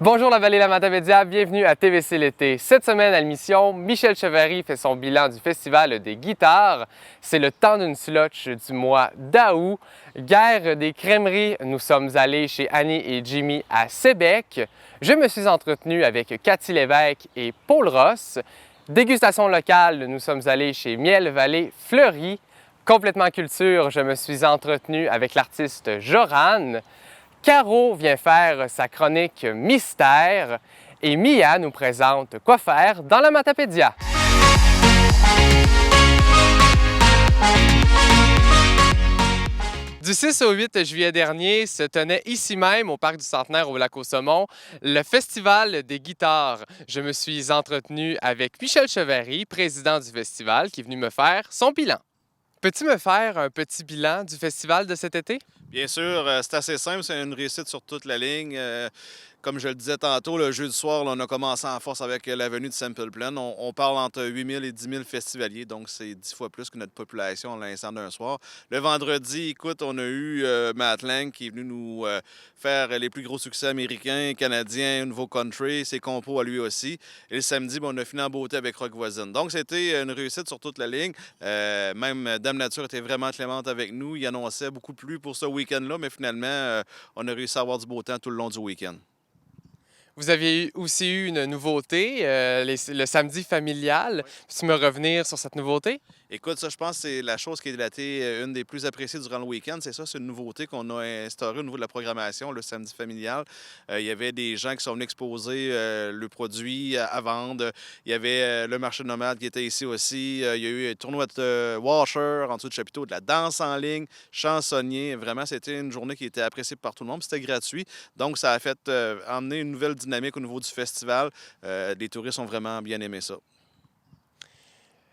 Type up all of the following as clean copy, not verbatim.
Bonjour la vallée la Matapédia, bienvenue à TVC l'été. Cette semaine à l'émission, Michel Chevary fait son bilan du Festival des guitares. C'est le temps d'une slotch du mois d'août. Guerre des crèmeries, nous sommes allés chez Annie et Jimmy à Sébec. Je me suis entretenu avec Cathy Lévesque et Paul Ross. Dégustation locale, nous sommes allés chez Miel Vallée Fleury. Complètement culture, je me suis entretenu avec l'artiste Joran. Caro vient faire sa chronique mystère et Mia nous présente quoi faire dans la Matapédia. Du 6 au 8 juillet dernier se tenait ici même au Parc du Centenaire au Lac-aux-Saumons le Festival des guitares. Je me suis entretenu avec Michel Chevary, président du festival, qui est venu me faire son bilan. Peux-tu me faire un petit bilan du festival de cet été? Bien sûr, c'est assez simple, c'est une réussite sur toute la ligne. Comme je le disais tantôt, le jeudi soir, là, on a commencé en force avec la venue de Simple Plan. On parle entre 8 000 et 10 000 festivaliers, donc c'est 10 fois plus que notre population à l'instant d'un soir. Le vendredi, écoute, on a eu Matt Lang qui est venu nous faire les plus gros succès américains, canadiens, nouveau country, ses compos à lui aussi. Et le samedi, on a fini en beauté avec Rock Voisine. Donc c'était une réussite sur toute la ligne. Même Dame Nature était vraiment clémente avec nous. Il annonçait beaucoup de pluie pour ce week-end-là, mais finalement, on a réussi à avoir du beau temps tout le long du week-end. Vous avez aussi eu une nouveauté, le samedi familial. Oui. Peux-tu me revenir sur cette nouveauté? Écoute, ça, je pense que c'est la chose qui a été une des plus appréciées durant le week-end. C'est ça, c'est une nouveauté qu'on a instaurée au niveau de la programmation, le samedi familial. Il y avait des gens qui sont venus exposer le produit à vendre. Il y avait le marché de nomade qui était ici aussi. Il y a eu un tournoi de washer en dessous du chapiteau, de la danse en ligne, chansonnier. Vraiment, c'était une journée qui était appréciée par tout le monde. C'était gratuit. Donc, ça a fait emmener une nouvelle dynamique au niveau du festival. Les touristes ont vraiment bien aimé ça.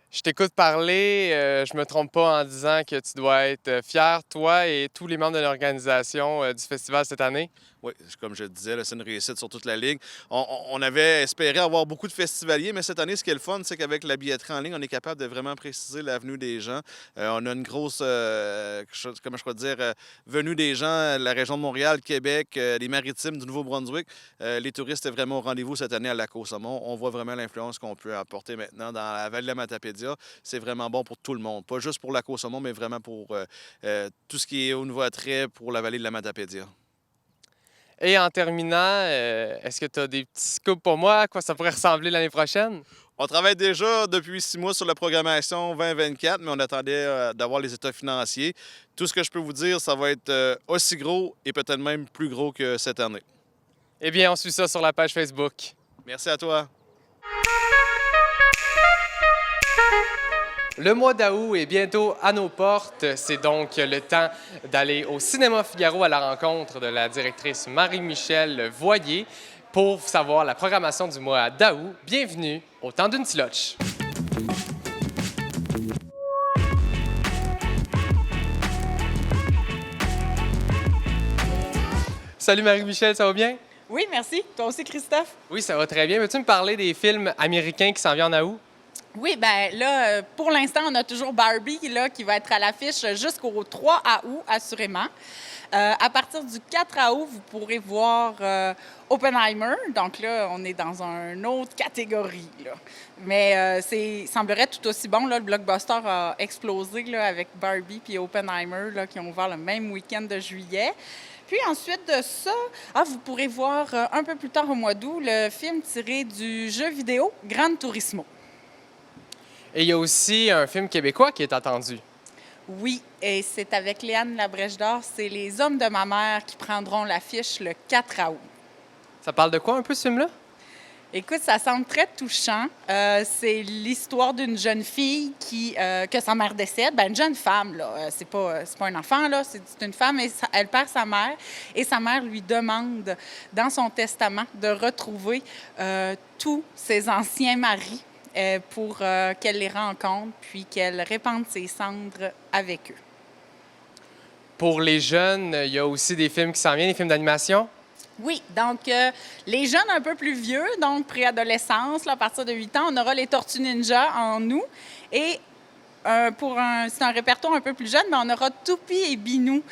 Je t'écoute parler, je me trompe pas en disant que tu dois être fier, toi et tous les membres de l'organisation du festival cette année. Oui, comme je le disais, là, c'est une réussite sur toute la ligne. On avait espéré avoir beaucoup de festivaliers, mais cette année, ce qui est le fun, c'est qu'avec la billetterie en ligne, on est capable de vraiment préciser l'avenue des gens. On a une grosse, comment je pourrais dire, venue des gens de la région de Montréal, Québec, les Maritimes, du Nouveau-Brunswick. Les touristes étaient vraiment au rendez-vous cette année à Lac-aux-Saumons. On voit vraiment l'influence qu'on peut apporter maintenant dans la vallée de la Matapédia. C'est vraiment bon pour tout le monde, pas juste pour Lac-aux-Saumons, mais vraiment pour tout ce qui est au niveau attrait pour la vallée de la Matapédia. Et en terminant, est-ce que tu as des petits scoops pour moi? À quoi ça pourrait ressembler l'année prochaine? On travaille déjà depuis 6 mois sur la programmation 2024, mais on attendait d'avoir les états financiers. Tout ce que je peux vous dire, ça va être aussi gros et peut-être même plus gros que cette année. Eh bien, on suit ça sur la page Facebook. Merci à toi. Le mois d'août est bientôt à nos portes. C'est donc le temps d'aller au Cinéma Figaro à la rencontre de la directrice Marie-Michel Voyer pour savoir la programmation du mois d'août. Bienvenue au temps d'une slotch. Salut Marie-Michel, ça va bien? Oui, merci. Toi aussi, Christophe? Oui, ça va très bien. Veux-tu me parler des films américains qui s'en viennent en août? Oui, bien là, pour l'instant, on a toujours Barbie là, qui va être à l'affiche jusqu'au 3 août, assurément. À partir du 4 août, vous pourrez voir Oppenheimer. Donc là, on est dans une autre catégorie. Là. Mais semblerait tout aussi bon. Là, le blockbuster a explosé là, avec Barbie et Oppenheimer là, qui ont ouvert le même week-end de juillet. Puis ensuite de ça, vous pourrez voir un peu plus tard au mois d'août le film tiré du jeu vidéo Gran Turismo. Et il y a aussi un film québécois qui est attendu. Oui, et c'est avec Léane Labrèche d'Or. C'est Les Hommes de ma mère qui prendront l'affiche le 4 août. Ça parle de quoi un peu ce film-là? Écoute, ça semble très touchant. C'est l'histoire d'une jeune fille que sa mère décède. Bien, une jeune femme, là. C'est pas un enfant, là. C'est une femme et elle perd sa mère. Et sa mère lui demande, dans son testament, de retrouver tous ses anciens maris pour qu'elle les rencontre, puis qu'elle répande ses cendres avec eux. Pour les jeunes, il y a aussi des films qui s'en viennent, des films d'animation? Oui, donc les jeunes un peu plus vieux, donc préadolescence, là, à partir de 8 ans, on aura les Tortues Ninja en août. Et c'est un répertoire un peu plus jeune, mais on aura Toupie et Binou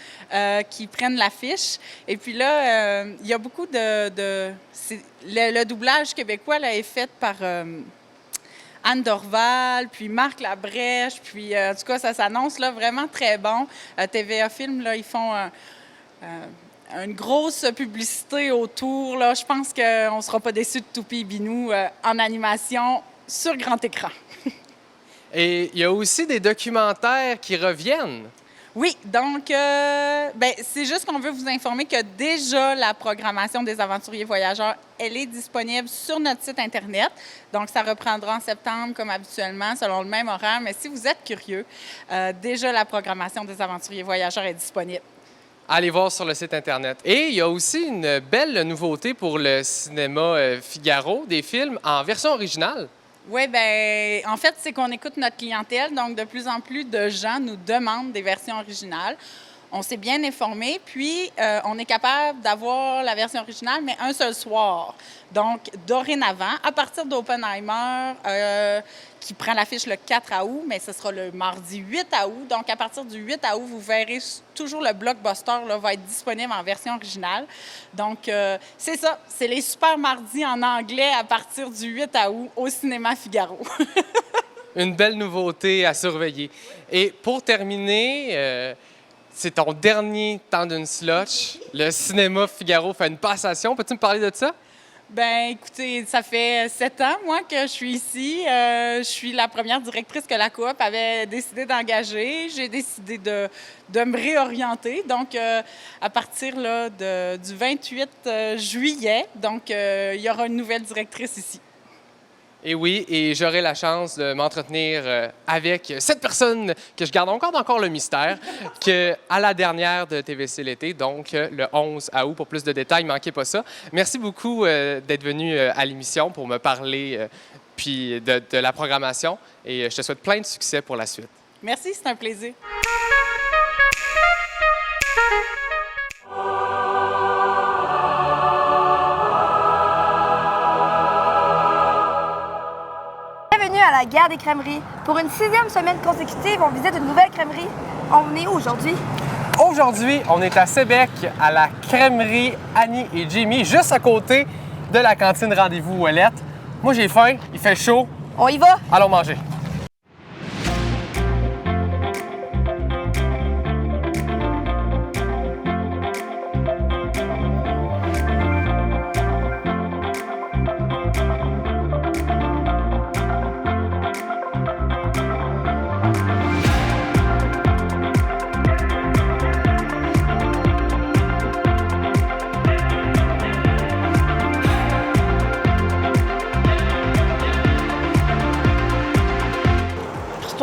qui prennent l'affiche. Et puis là, il y a beaucoup le doublage québécois là, est fait par Anne Dorval, puis Marc Labrèche, puis en tout cas, ça s'annonce là, vraiment très bon. TVA Film, là, ils font une grosse publicité autour. Là. Je pense qu'on ne sera pas déçus de Toupie et Binou en animation sur grand écran. Et il y a aussi des documentaires qui reviennent. Oui, donc c'est juste qu'on veut vous informer que déjà la programmation des Aventuriers Voyageurs, elle est disponible sur notre site Internet. Donc, ça reprendra en septembre comme habituellement, selon le même horaire. Mais si vous êtes curieux, déjà la programmation des Aventuriers Voyageurs est disponible. Allez voir sur le site Internet. Et il y a aussi une belle nouveauté pour le cinéma Figaro, des films en version originale. Oui, bien, en fait, c'est qu'on écoute notre clientèle. Donc, de plus en plus de gens nous demandent des versions originales. On s'est bien informé, puis on est capable d'avoir la version originale, mais un seul soir. Donc, dorénavant, à partir d'Oppenheimer, qui prend l'affiche le 4 août, mais ce sera le mardi 8 août. Donc, à partir du 8 août, vous verrez toujours le blockbuster là, va être disponible en version originale. Donc, c'est ça, c'est les super mardis en anglais à partir du 8 août au cinéma Figaro. Une belle nouveauté à surveiller. Et pour terminer, c'est ton dernier temps d'une slotch. Le cinéma Figaro fait une passation. Peux-tu me parler de ça? Bien, écoutez, ça fait 7 ans, moi, que je suis ici. Je suis la première directrice que la coop avait décidé d'engager. J'ai décidé de me réorienter. Donc, à partir là, du 28 juillet, donc, il y aura une nouvelle directrice ici. Et oui, et j'aurai la chance de m'entretenir avec cette personne que je garde encore le mystère, à la dernière de TVC l'été, donc le 11 août. Pour plus de détails, manquez pas ça. Merci beaucoup d'être venu à l'émission pour me parler puis de la programmation et je te souhaite plein de succès pour la suite. Merci, c'est un plaisir. Bienvenue à la Guerre des crèmeries. Pour une 6e semaine consécutive, on visite une nouvelle crèmerie. On est où aujourd'hui? Aujourd'hui, on est à Sébec, à la crèmerie Annie et Jimmy, juste à côté de la cantine Rendez-vous Ouellette. Moi, j'ai faim, il fait chaud. On y va? Allons manger.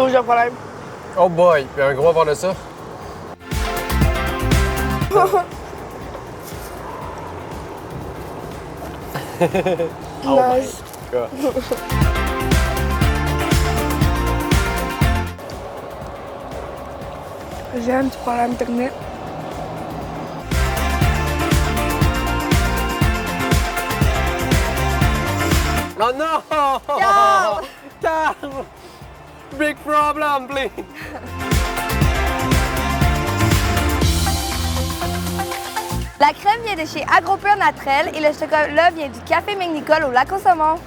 J'ai un problème. Oh boy, il y a un gros avant de ça. Nice. J'ai un petit problème technique. Oh non! Carl! Carl! Big problem, please! La crème vient de chez Agropur Naturel et le chocolat vient du Café Mégnicole au Lac au Saumon.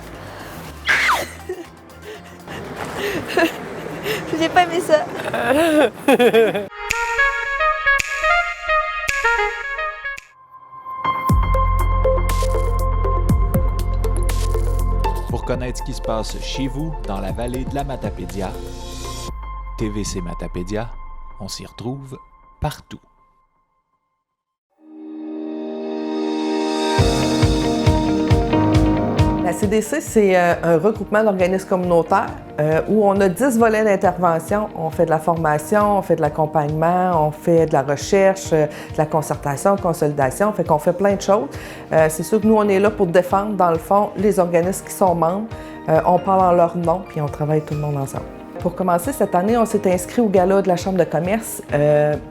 J'ai pas aimé ça. Pour connaître ce qui se passe chez vous, dans la vallée de la Matapédia, TVC Matapédia, on s'y retrouve partout. La CDC, c'est un regroupement d'organismes communautaires où on a 10 volets d'intervention. On fait de la formation, on fait de l'accompagnement, on fait de la recherche, de la concertation, consolidation. Fait qu'on fait plein de choses. C'est sûr que nous, on est là pour défendre, dans le fond, les organismes qui sont membres. On parle en leur nom, puis on travaille tout le monde ensemble. Pour commencer, cette année, on s'est inscrit au gala de la Chambre de commerce,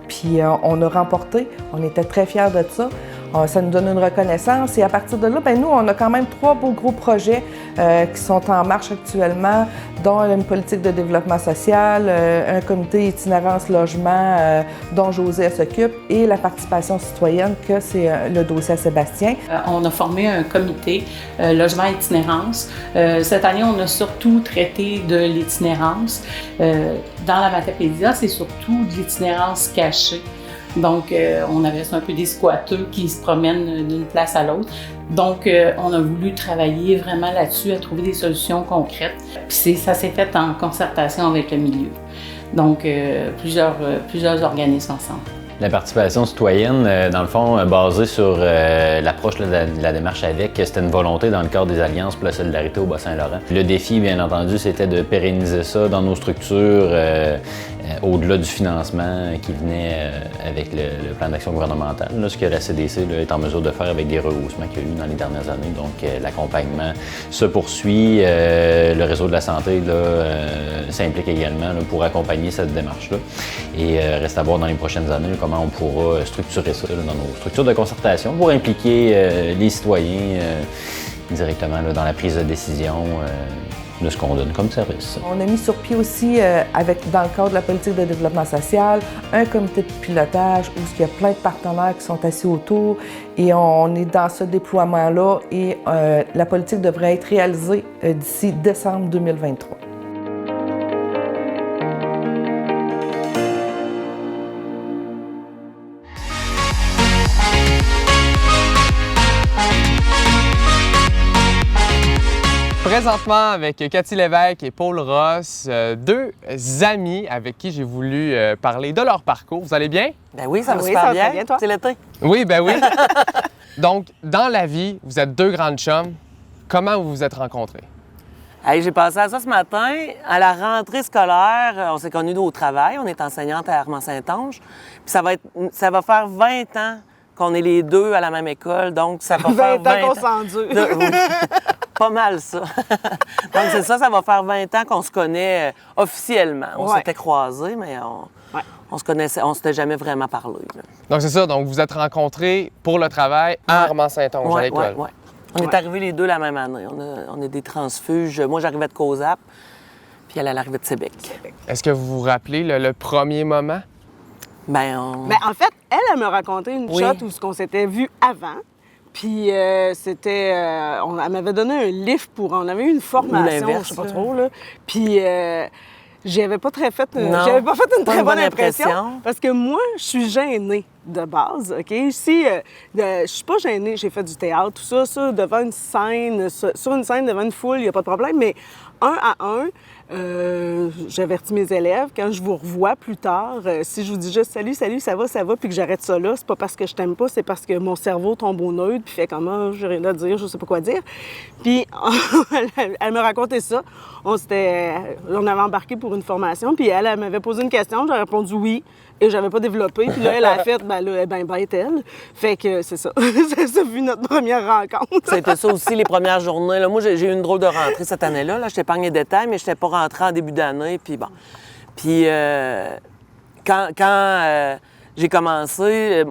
puis on a remporté. On était très fiers de ça. Ça nous donne une reconnaissance et à partir de là, bien, nous, on a quand même 3 beaux gros projets qui sont en marche actuellement, dont une politique de développement social, un comité itinérance logement dont José s'occupe et la participation citoyenne que c'est le dossier à Sébastien. On a formé un comité logement itinérance. Cette année, on a surtout traité de l'itinérance. Dans la Matapédia, c'est surtout de l'itinérance cachée. Donc, on avait un peu des squatteurs qui se promènent d'une place à l'autre. Donc, on a voulu travailler vraiment là-dessus, à trouver des solutions concrètes. Puis ça s'est fait en concertation avec le milieu. Donc, plusieurs organismes ensemble. La participation citoyenne, dans le fond, basée sur l'approche de la démarche avec, c'était une volonté dans le cadre des Alliances pour la solidarité au Bas-Saint-Laurent. Le défi, bien entendu, c'était de pérenniser ça dans nos structures, au-delà du financement qui venait avec le plan d'action gouvernemental, là, ce que la CDC là, est en mesure de faire avec des rehaussements qu'il y a eu dans les dernières années. Donc, l'accompagnement se poursuit. Le réseau de la santé s'implique également là, pour accompagner cette démarche-là. Et reste à voir dans les prochaines années là, comment on pourra structurer ça là, dans nos structures de concertation pour impliquer les citoyens directement là, dans la prise de décision de ce qu'on donne comme service. On a mis sur pied aussi, dans le cadre de la politique de développement social, un comité de pilotage où il y a plein de partenaires qui sont assis autour et on est dans ce déploiement-là et la politique devrait être réalisée d'ici décembre 2023. Présentement avec Cathy Lévesque et Paul Ross, 2 amis avec qui j'ai voulu parler de leur parcours. Vous allez bien? Ben oui, ça va super bien. bien, toi? C'est l'été. Oui, ben oui. Donc, dans la vie, vous êtes 2 grandes chums. Comment vous vous êtes rencontrés? Hey, j'ai pensé à ça ce matin. À la rentrée scolaire, on s'est connus au travail. On est enseignante à Armand-Saint-Onge. Puis ça va faire 20 ans qu'on est les 2 à la même école. Donc, ça va faire 20 ans qu'on s'endure. Pas mal, ça. Donc, c'est ça va faire 20 ans qu'on se connaît officiellement. On s'était croisés, mais on se connaissait, on s'était jamais vraiment parlé. Là. Donc, c'est ça. Donc, vous êtes rencontrés pour le travail à Armand-Saint-Onge, à l'école. Oui. On est arrivés les 2 la même année. On est des transfuges. Moi, j'arrivais de COSAP, puis elle arrivait de Sébec. Est-ce que vous vous rappelez le premier moment? Ben, en fait, elle me raconté une shot où on s'était vu avant. Puis c'était... elle m'avait donné un livre on avait eu une formation, je sais pas trop, là. Puis j'avais pas fait une très bonne impression. Parce que moi, je suis gênée de base, OK? Si je suis pas gênée, j'ai fait du théâtre, tout ça, devant une scène, sur une scène, devant une foule, il n'y a pas de problème, mais 1 à 1, j'avertis mes élèves, quand je vous revois plus tard, si je vous dis juste « Salut, ça va », puis que j'arrête ça là, c'est pas parce que je t'aime pas, c'est parce que mon cerveau tombe au neutre, puis fait comment, j'ai rien à dire, je sais pas quoi dire. Puis elle me racontait ça. On avait embarqué pour une formation, puis elle m'avait posé une question, j'ai répondu oui, et j'avais pas développé. Puis là, elle a fait, ben là, elle est bien bête, elle. Fait que c'est ça. Ça fut notre première rencontre. C'était ça aussi, les premières journées. Là, moi, j'ai eu une drôle de rentrée cette année-là. Là, je t'épargne les détails, mais je n'étais pas rentrée en début d'année. Puis bon. Puis quand j'ai commencé,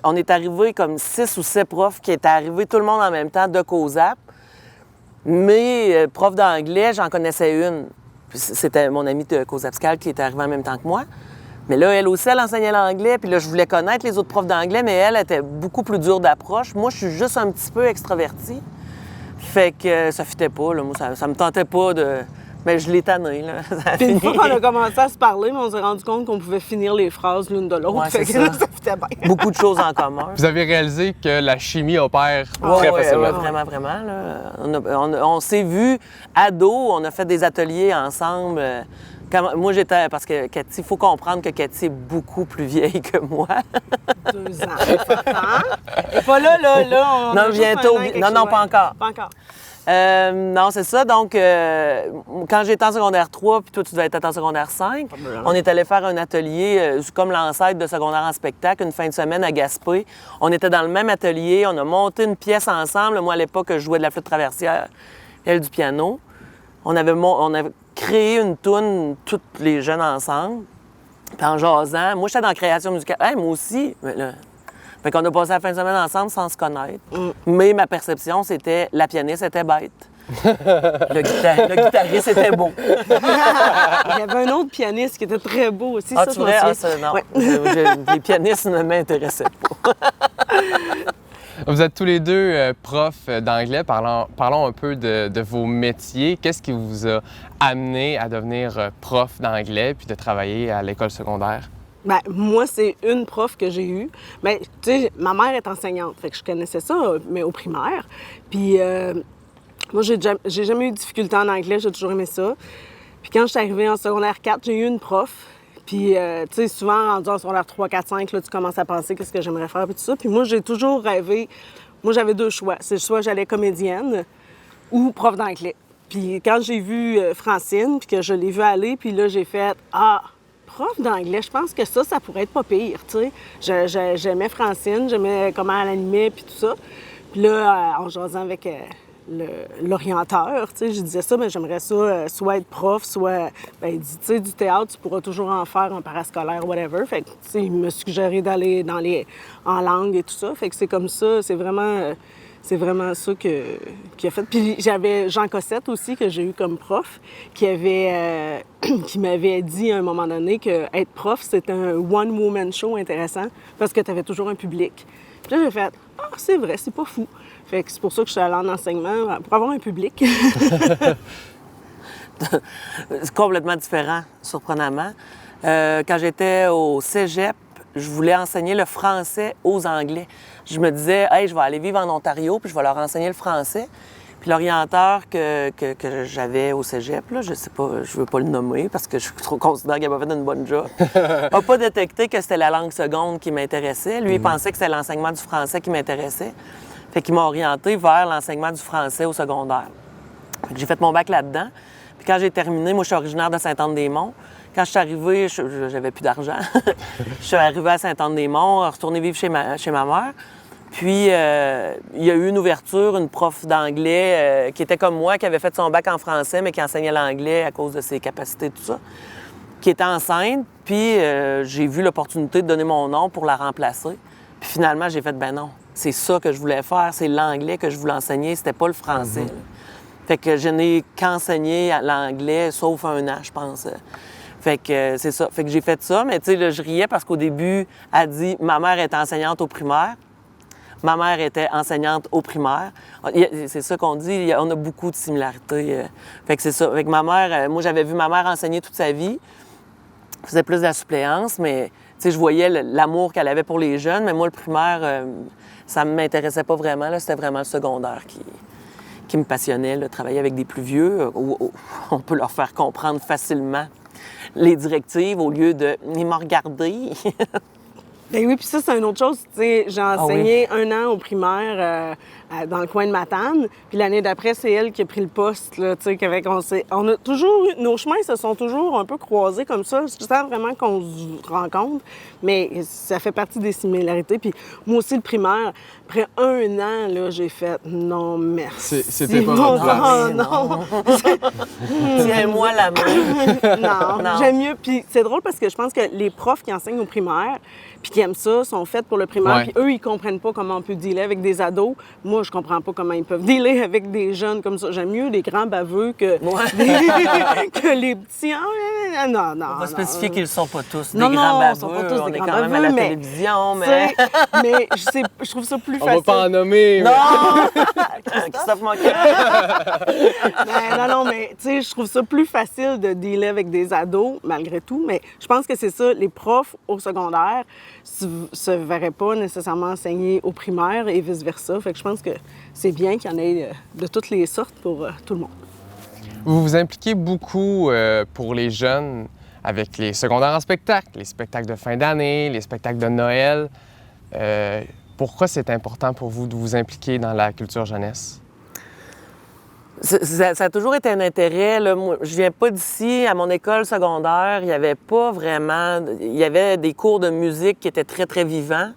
on est arrivé comme 6 ou 7 profs qui étaient arrivés tout le monde en même temps de COSAP. Mais prof d'anglais, j'en connaissais une. C'était mon amie de COSAPSCAL qui était arrivée en même temps que moi. Mais là, elle aussi, elle enseignait l'anglais. Puis là, je voulais connaître les autres profs d'anglais, mais elle était beaucoup plus dure d'approche. Moi, je suis juste un petit peu extravertie. Fait que ça fitait pas, là. Moi, ça me tentait pas de... Mais je l'ai tanné, là. Puis une fois qu'on a commencé à se parler, on s'est rendu compte qu'on pouvait finir les phrases l'une de l'autre. Ouais, fait que là, ça fitait bien. Beaucoup de choses en commun. Vous avez réalisé que la chimie opère très facilement. Vraiment, vraiment. Là. On s'est vus ados, on a fait des ateliers ensemble. Moi, j'étais... Parce que Cathy, il faut comprendre que Cathy est beaucoup plus vieille que moi. 2 ans. Et pas là, on non, a bientôt. Non, pas encore. Pas encore. Non, c'est ça. Donc, quand j'étais en secondaire 3, puis toi, tu devais être en secondaire 5, on est allé faire un atelier, comme l'ancêtre de secondaire en spectacle, une fin de semaine à Gaspé. On était dans le même atelier, on a monté une pièce ensemble. Moi, à l'époque, je jouais de la flûte traversière, elle du piano. On avait créé une toune, tous les jeunes ensemble. Puis en jasant, moi, j'étais dans la création musicale. Hey, moi aussi. Mais là, Fait qu'on a passé la fin de semaine ensemble sans se connaître. Mais ma perception, c'était la pianiste était bête. le guitariste était beau. Il y avait un autre pianiste qui était très beau aussi. Ah, ça, tu vrai? Non. Ouais. Les pianistes ne m'intéressaient pas. Vous êtes tous les deux profs d'anglais. Parlons un peu de vos métiers. Qu'est-ce qui vous a amené à devenir prof d'anglais puis de travailler à l'école secondaire? Ben, moi, c'est une prof que j'ai eue. Ben, tu sais, ma mère est enseignante, fait que je connaissais ça, mais au primaire. Puis moi, j'ai jamais eu de difficulté en anglais, j'ai toujours aimé ça. Puis quand je suis arrivée en secondaire 4, j'ai eu une prof. Puis, tu sais, souvent, rendu en secondaire 3, 4, 5, là, tu commences à penser qu'est-ce que j'aimerais faire, puis tout ça. Puis moi, j'ai toujours rêvé. Moi, j'avais deux choix. C'est soit j'allais comédienne ou prof d'anglais. Puis quand j'ai vu Francine, puis que je l'ai vue aller, puis là, j'ai fait « Ah, prof d'anglais, je pense que ça pourrait être pas pire, tu sais. » J'aimais Francine, j'aimais comment elle animait, puis tout ça. Puis là, en jasant avec l'orienteur, tu sais, je disais ça, mais j'aimerais ça soit être prof, soit, ben, il dit, tu sais, du théâtre, tu pourras toujours en faire en parascolaire, whatever. Fait que, tu sais, il m'a suggéré d'aller en langue et tout ça. Fait que c'est comme ça, c'est vraiment ça qui a fait. Puis j'avais Jean Cossette aussi, que j'ai eu comme prof, qui m'avait dit à un moment donné que être prof, c'était un one-woman show intéressant parce que tu avais toujours un public. Puis là, j'ai fait « Ah, c'est vrai, c'est pas fou ». Fait que c'est pour ça que je suis allée en enseignement, pour avoir un public. C'est complètement différent, surprenamment. Quand j'étais au cégep, je voulais enseigner le français aux Anglais. Je me disais, hey, je vais aller vivre en Ontario, puis je vais leur enseigner le français. Puis l'orienteur que j'avais au cégep, là, je sais pas, je veux pas le nommer parce que je considère qu'il n'a pas fait une bonne job, n'a pas détecté que c'était la langue seconde qui m'intéressait. Lui, il pensait que c'était l'enseignement du français qui m'intéressait. Fait qu'il m'a orienté vers l'enseignement du français au secondaire. Fait que j'ai fait mon bac là-dedans. Puis quand j'ai terminé, moi, je suis originaire de Sainte-Anne-des-Monts. Quand je suis arrivée, j'avais plus d'argent. Je suis arrivée à Sainte-Anne-des-Monts, retournée vivre chez ma mère. Puis, il y a eu une ouverture, une prof d'anglais qui était comme moi, qui avait fait son bac en français, mais qui enseignait l'anglais à cause de ses capacités, tout ça, qui était enceinte. Puis, j'ai vu l'opportunité de donner mon nom pour la remplacer. Puis finalement, j'ai fait, ben non, c'est ça que je voulais faire, c'est l'anglais que je voulais enseigner, c'était pas le français. Fait que je n'ai qu'enseigné l'anglais, sauf un an, je pense. Fait que c'est ça. Fait que j'ai fait ça, mais tu sais, là, je riais parce qu'au début, elle dit, ma mère était enseignante au primaire. Ma mère était enseignante au primaire. C'est ça qu'on dit, on a beaucoup de similarités. Fait que c'est ça. Fait que ma mère, moi, j'avais vu ma mère enseigner toute sa vie. Elle faisait plus de la suppléance, mais tu sais, je voyais l'amour qu'elle avait pour les jeunes, mais moi, le primaire, ça ne m'intéressait pas vraiment. C'était vraiment le secondaire qui me passionnait, là, travailler avec des plus vieux, où on peut leur faire comprendre facilement les directives au lieu de « ils m'ont regardé ». Bien oui, puis ça, c'est une autre chose. Tu sais, j'ai enseigné un an au primaire dans le coin de Matane. Puis l'année d'après, c'est elle qui a pris le poste. Là, tu sais, qu'avec, on a toujours... Nos chemins se sont toujours un peu croisés comme ça. Je sens vraiment qu'on se rencontre, mais ça fait partie des similarités. Puis moi aussi, le primaire, après un an, là, j'ai fait « Non, merci. » C'était pas votre place. Non. Tiens-moi la main. Non, j'aime mieux. Puis c'est drôle parce que je pense que les profs qui enseignent au primaire puis qui aiment ça, sont faits pour le primaire. Puis eux, ils comprennent pas comment on peut dealer avec des ados. Moi, je comprends pas comment ils peuvent dealer avec des jeunes comme ça. J'aime mieux les grands baveux que, que les petits. Non. On va spécifier qu'ils ne sont pas tous des grands baveux. Ils sont pas tous on des est grands quand même à la télévision, mais... mais je trouve ça plus facile. On va pas en nommer. Non! Christophe Moquin. Non, mais tu sais, je trouve ça plus facile de dealer avec des ados, malgré tout. Mais je pense que c'est ça. Les profs au secondaire se verraient pas nécessairement enseigner au primaire et vice-versa. Fait que je pense que c'est bien qu'il y en ait de toutes les sortes pour tout le monde. Vous vous impliquez beaucoup pour les jeunes avec les secondaires en spectacle, les spectacles de fin d'année, les spectacles de Noël. Pourquoi c'est important pour vous de vous impliquer dans la culture jeunesse? Ça a toujours été un intérêt. Là. Moi, je viens pas d'ici. À mon école secondaire, il y avait pas vraiment... Il y avait des cours de musique qui étaient très, très vivants.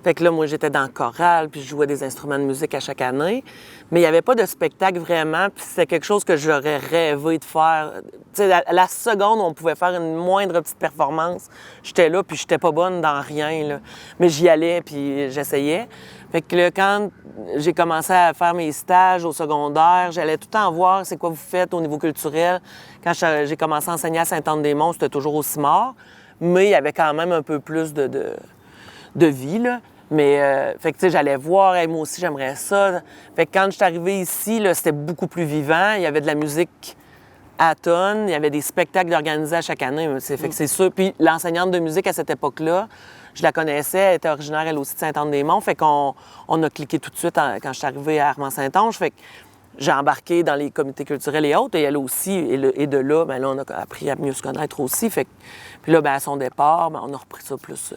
Fait que là, moi, j'étais dans le choral, puis je jouais des instruments de musique à chaque année. Mais il n'y avait pas de spectacle vraiment, puis c'était quelque chose que j'aurais rêvé de faire. Tu sais, la seconde où on pouvait faire une moindre petite performance, j'étais là, puis j'étais pas bonne dans rien, là. Mais j'y allais, puis j'essayais. Fait que là, quand j'ai commencé à faire mes stages au secondaire, j'allais tout le temps voir c'est quoi vous faites au niveau culturel. Quand j'ai commencé à enseigner à Sainte-Anne-des-Monts, c'était toujours au CIMAR, mais il y avait quand même un peu plus de vie, là. Mais, fait que, tu sais, j'allais voir, hey, moi aussi, j'aimerais ça. Fait que quand je suis arrivée ici, là, c'était beaucoup plus vivant. Il y avait de la musique à tonnes, il y avait des spectacles organisés à chaque année. Fait que c'est sûr. Puis l'enseignante de musique à cette époque-là, je la connaissais, elle était originaire, elle aussi, de Sainte-Anne-des-Monts. Fait qu'on a cliqué tout de suite quand je suis arrivée à Armand-Saint-Onge. Fait que j'ai embarqué dans les comités culturels et autres. Et elle aussi, et de là, bien là, on a appris à mieux se connaître aussi. Fait que, puis là, bien, à son départ, bien, on a repris ça plus...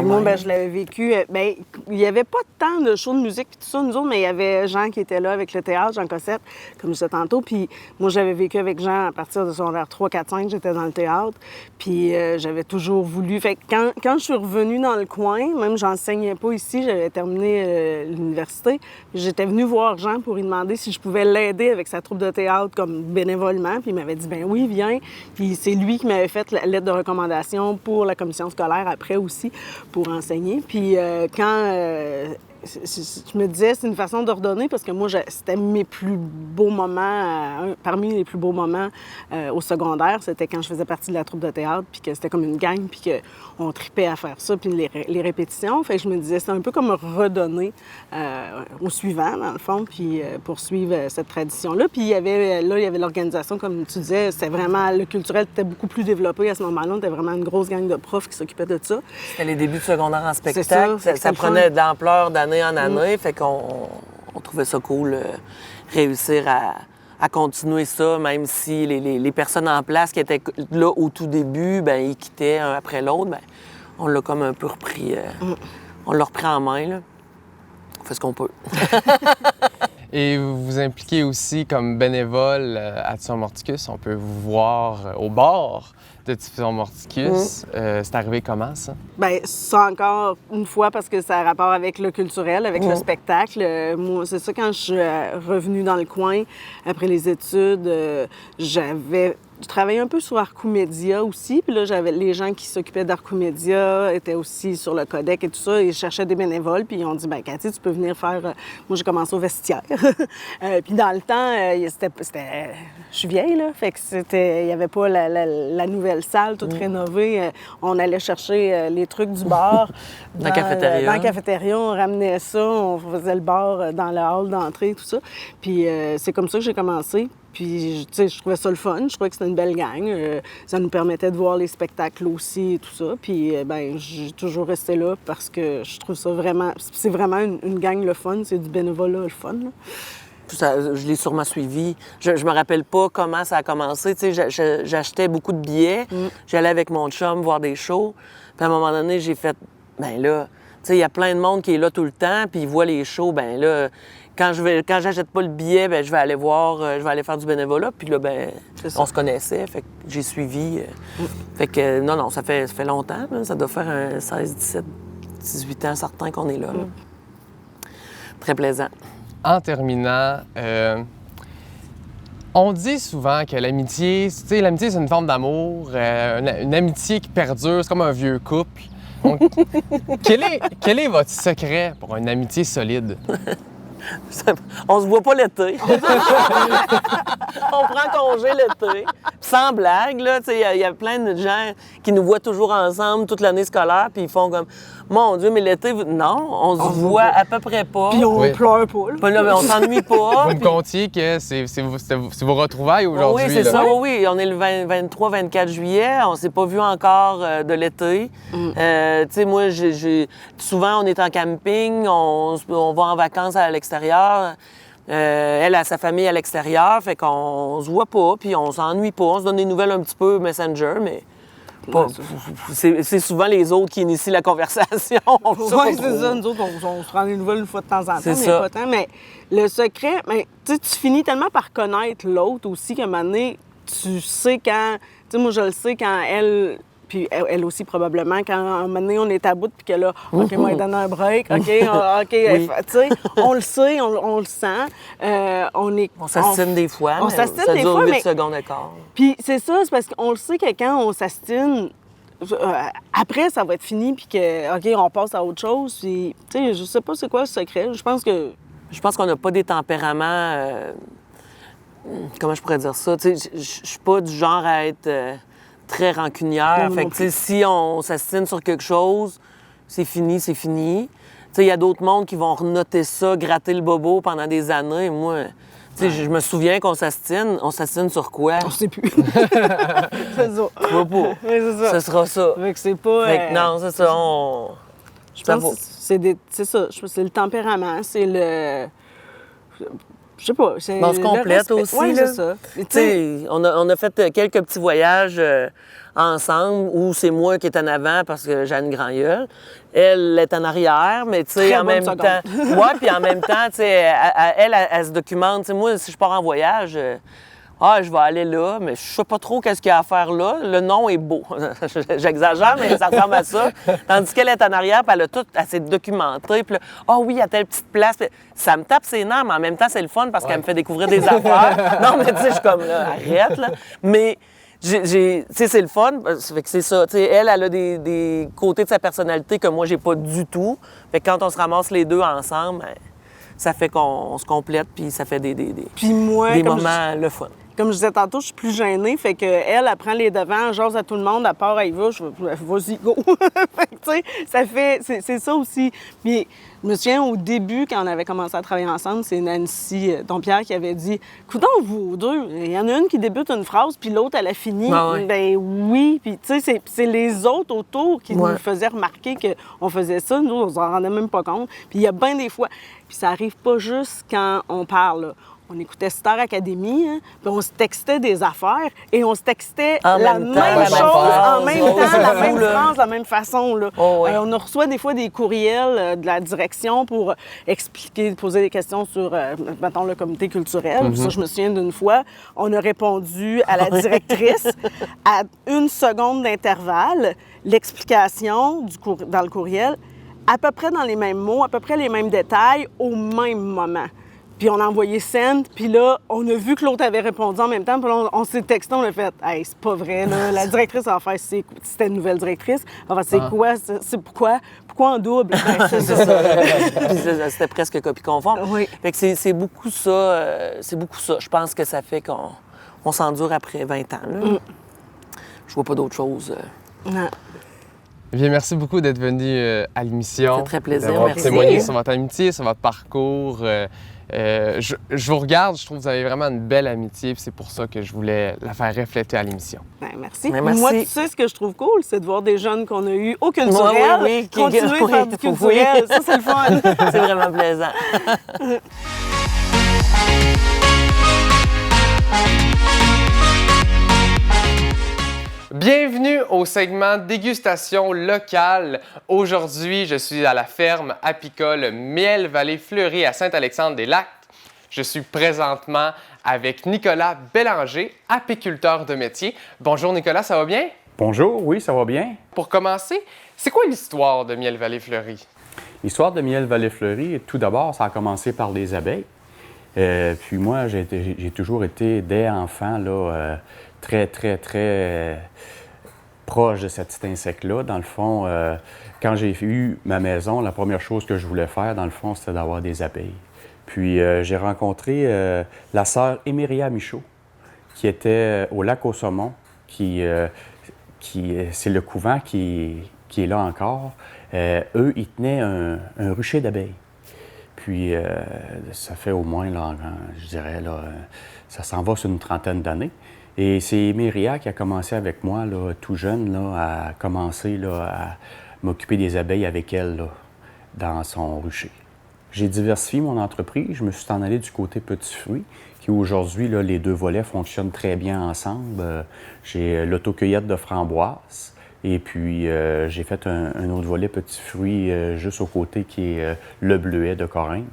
moi, ben, je l'avais vécu. Ben, il n'y avait pas tant de shows de musique et tout ça, nous autres, mais il y avait Jean qui était là avec le théâtre, Jean Cossette, comme je disais tantôt. Puis moi, j'avais vécu avec Jean à partir de secondaire 3, 4, 5, j'étais dans le théâtre. Puis j'avais toujours voulu. Fait que quand je suis revenue dans le coin, même j'enseignais pas ici, j'avais terminé l'université, j'étais venue voir Jean pour lui demander si je pouvais l'aider avec sa troupe de théâtre comme bénévolement. Puis il m'avait dit, ben oui, viens. Puis c'est lui qui m'avait fait la lettre de recommandation pour la commission scolaire après aussi, pour enseigner. Puis je me disais, c'est une façon de redonner parce que moi, c'était mes plus beaux moments, parmi les plus beaux moments au secondaire, c'était quand je faisais partie de la troupe de théâtre, puis que c'était comme une gang, puis qu'on tripait à faire ça, puis les répétitions. Fait que je me disais, c'est un peu comme redonner au suivant, dans le fond, puis poursuivre cette tradition-là. Puis il y avait l'organisation, comme tu disais, c'était vraiment, le culturel était beaucoup plus développé à ce moment-là. On était vraiment une grosse gang de profs qui s'occupaient de ça. C'était les débuts de secondaire en spectacle. Ça prenait de l'ampleur d'année en année, fait qu'on trouvait ça cool, réussir à continuer ça, même si les personnes en place qui étaient là au tout début, ben ils quittaient un après l'autre, ben on l'a comme un peu repris, on l'a repris en main, là. On fait ce qu'on peut. Et vous vous impliquez aussi comme bénévole à Diffusion Morticus. On peut vous voir au bord de Diffusion Morticus. C'est arrivé comment, ça? Bien, ça encore une fois parce que ça a rapport avec le culturel, avec le spectacle. Moi, c'est ça, quand je suis revenue dans le coin après les études, je travaillais un peu sur Arcomédia aussi. Puis là, j'avais les gens qui s'occupaient d'Arcomédia étaient aussi sur le codec et tout ça. Ils cherchaient des bénévoles. Puis ils ont dit, bien, Cathy, tu peux venir faire... Moi, j'ai commencé au vestiaire. Puis dans le temps, c'était... Je suis vieille, là. Fait que il n'y avait pas la nouvelle salle toute rénovée. On allait chercher les trucs du bar. Dans la cafétéria. Dans la cafétéria, on ramenait ça. On faisait le bar dans le hall d'entrée, tout ça. Puis c'est comme ça que j'ai commencé. Puis, tu sais, je trouvais ça le fun. Je trouvais que c'était une belle gang. Ça nous permettait de voir les spectacles aussi et tout ça. Puis, ben, j'ai toujours resté là parce que je trouve ça vraiment... C'est vraiment une gang le fun. C'est du bénévolat le fun, là. Je l'ai sûrement suivi. Je me rappelle pas comment ça a commencé. Tu sais, j'achetais beaucoup de billets. J'allais avec mon chum voir des shows. Puis à un moment donné, j'ai fait... Ben là, tu sais, il y a plein de monde qui est là tout le temps, puis ils voient les shows. Ben là... Quand j'achète pas le billet, ben je vais aller voir, je vais aller faire du bénévolat. Puis là, ben on se connaissait, fait que j'ai suivi. Fait que non, ça fait longtemps. Là. Ça doit faire un 16, 17, 18 ans certain qu'on est là. Très plaisant. En terminant, on dit souvent que l'amitié, tu sais, l'amitié, c'est une forme d'amour, une amitié qui perdure, c'est comme un vieux couple. Donc, quel est votre secret pour une amitié solide? On se voit pas l'été. On prend congé l'été. Sans blague, là, il y a plein de gens qui nous voient toujours ensemble toute l'année scolaire, puis ils font comme « Mon Dieu, mais l'été, non, on se voit à peu près pas. » Puis on pleure pas. Puis là, on s'ennuie pas. Vous me contiez que c'est vos retrouvailles aujourd'hui. Oui, c'est ça, oui. On est le 23-24 juillet. On s'est pas vu encore de l'été. Tu sais, moi, souvent, on est en camping, on va en vacances à l'extérieur. Elle a sa famille à l'extérieur, fait qu'on se voit pas, puis on s'ennuie pas. On se donne des nouvelles un petit peu Messenger, mais c'est souvent les autres qui initient la conversation. Oui, c'est ça. Nous autres, on se prend des nouvelles une fois de temps en temps, mais pas tant. Mais le secret, tu finis tellement par connaître l'autre aussi qu'à un moment donné, tu sais quand... Tu sais, moi, je le sais quand elle puis elle aussi probablement, quand à un moment donné, on est à bout, puis que là, OK, moi, donne un break, OK, tu sais, on le sait, on le sent. On s'astine des fois, on mais s'astine ça des dure fois, 8 mais... secondes de quart. Puis c'est ça, c'est parce qu'on le sait que quand on s'astine, après, ça va être fini, puis que, OK, on passe à autre chose. Puis, tu sais, je sais pas c'est quoi le secret. Je pense qu'on n'a pas des tempéraments... comment je pourrais dire ça? Tu sais, je suis pas du genre à être très rancunière. Non, fait que, tu sais, si on s'astine sur quelque chose, c'est fini, c'est fini. Tu sais, il y a d'autres mondes qui vont renoter ça, gratter le bobo pendant des années. Moi... Tu sais, je me souviens qu'on s'astine. On s'astine sur quoi? On sait plus. C'est ça. Oui, c'est ça. Ce sera ça. Fait que c'est pas... Fait que non, c'est ça. Je pense que c'est ça. C'est le tempérament, c'est le... Je sais pas. On se complète aussi. Oui, là. c'est ça. Tu sais, on a fait quelques petits voyages ensemble où c'est moi qui est en avant parce que j'ai une grande gueule. Elle est en arrière, mais tu sais, en même temps... Oui, puis en même temps, tu sais, elle se documente. Tu sais, moi, si je pars en voyage... je vais aller là, mais je sais pas trop qu'est-ce qu'il y a à faire là. Le nom est beau. J'exagère, mais ça ressemble à ça. Tandis qu'elle est en arrière, puis elle s'est documentée. Puis là, il y a telle petite place. Puis ça me tape ses nerfs, mais en même temps, c'est le fun parce qu'elle me fait découvrir des affaires. Non, mais tu sais, je suis comme là, arrête, là. Mais, tu sais, c'est le fun. Fait que c'est ça. Tu sais, elle a des côtés de sa personnalité que moi, j'ai pas du tout. Fait que quand on se ramasse les deux ensemble, ça fait qu'on se complète, puis ça fait des moments le fun. Comme je disais tantôt, je suis plus gênée, fait qu'elle, elle prend les devants, elle jase à tout le monde, à part, elle y va, vas-y, go! Fait que, tu sais, ça fait... C'est ça aussi. Puis, je me souviens, au début, quand on avait commencé à travailler ensemble, c'est Nancy Dompierre qui avait dit « Coudonc, vous deux, il y en a une qui débute une phrase, puis l'autre, elle a fini. Ouais. Ben oui, puis tu sais, c'est les autres autour qui nous faisaient remarquer qu'on faisait ça. Nous, on s'en rendait même pas compte. Puis il y a bien des fois... Puis ça arrive pas juste quand on parle, là. On écoutait Star Academy, hein, puis on se textait des affaires et on se textait la même chose en même temps, la même phrase, la même façon. Là. On reçoit des fois des courriels de la direction pour expliquer, poser des questions sur, mettons, le comité culturel. Ça, je me souviens d'une fois, on a répondu à la directrice à 1 seconde d'intervalle, l'explication dans le courriel, à peu près dans les mêmes mots, à peu près les mêmes détails, au même moment. Puis on a envoyé send, puis là, on a vu que l'autre avait répondu en même temps, puis là, on s'est texté, on a fait « Hey, c'est pas vrai, là. La directrice, en fait, c'était une nouvelle directrice. Enfin, c'est quoi? C'est pourquoi? Pourquoi en double? » C'est ça. C'était presque copie conforme. Oui. Fait que c'est beaucoup ça. C'est beaucoup ça. Je pense que ça fait qu'on s'endure après 20 ans. Là. Je vois pas d'autre chose. Non. Bien, merci beaucoup d'être venu à l'émission. C'est très plaisir, d'avoir merci. témoigné sur votre amitié, sur votre parcours. Je vous regarde, je trouve que vous avez vraiment une belle amitié, puis c'est pour ça que je voulais la faire refléter à l'émission. Ben, merci. Ben, merci. Moi, tu sais, ce que je trouve cool, c'est de voir des jeunes qu'on a eus au culturel continuer à faire du culturel. Ça, c'est le fun. C'est vraiment plaisant. Bienvenue au segment dégustation locale. Aujourd'hui, je suis à la ferme apicole Miel Vallée Fleurie à Saint-Alexandre-des-Lacs. Je suis présentement avec Nicolas Bélanger, apiculteur de métier. Bonjour Nicolas, ça va bien? Bonjour, oui, ça va bien. Pour commencer, c'est quoi l'histoire de Miel Vallée Fleurie? L'histoire de Miel Vallée Fleurie, tout d'abord, ça a commencé par les abeilles. Puis moi, j'ai toujours été, dès enfant, là, très proche de cet petit insecte-là. Dans le fond, quand j'ai eu ma maison, la première chose que je voulais faire, dans le fond, c'était d'avoir des abeilles. Puis j'ai rencontré la sœur Émiria Michaud, qui était au lac au Saumon, c'est le couvent qui est là encore. Eux, ils tenaient un rucher d'abeilles. Puis ça fait au moins, là, je dirais, là, ça s'en va sur une trentaine d'années. Et c'est Myria qui a commencé avec moi, là, tout jeune, là, à commencer là, à m'occuper des abeilles avec elle là, dans son rucher. J'ai diversifié mon entreprise. Je me suis en allé du côté petits fruits, qui aujourd'hui, là, les deux volets fonctionnent très bien ensemble. J'ai l'autocueillette de framboises. Et puis, j'ai fait un autre volet petits fruits juste au côté qui est le bleuet de Corinthe,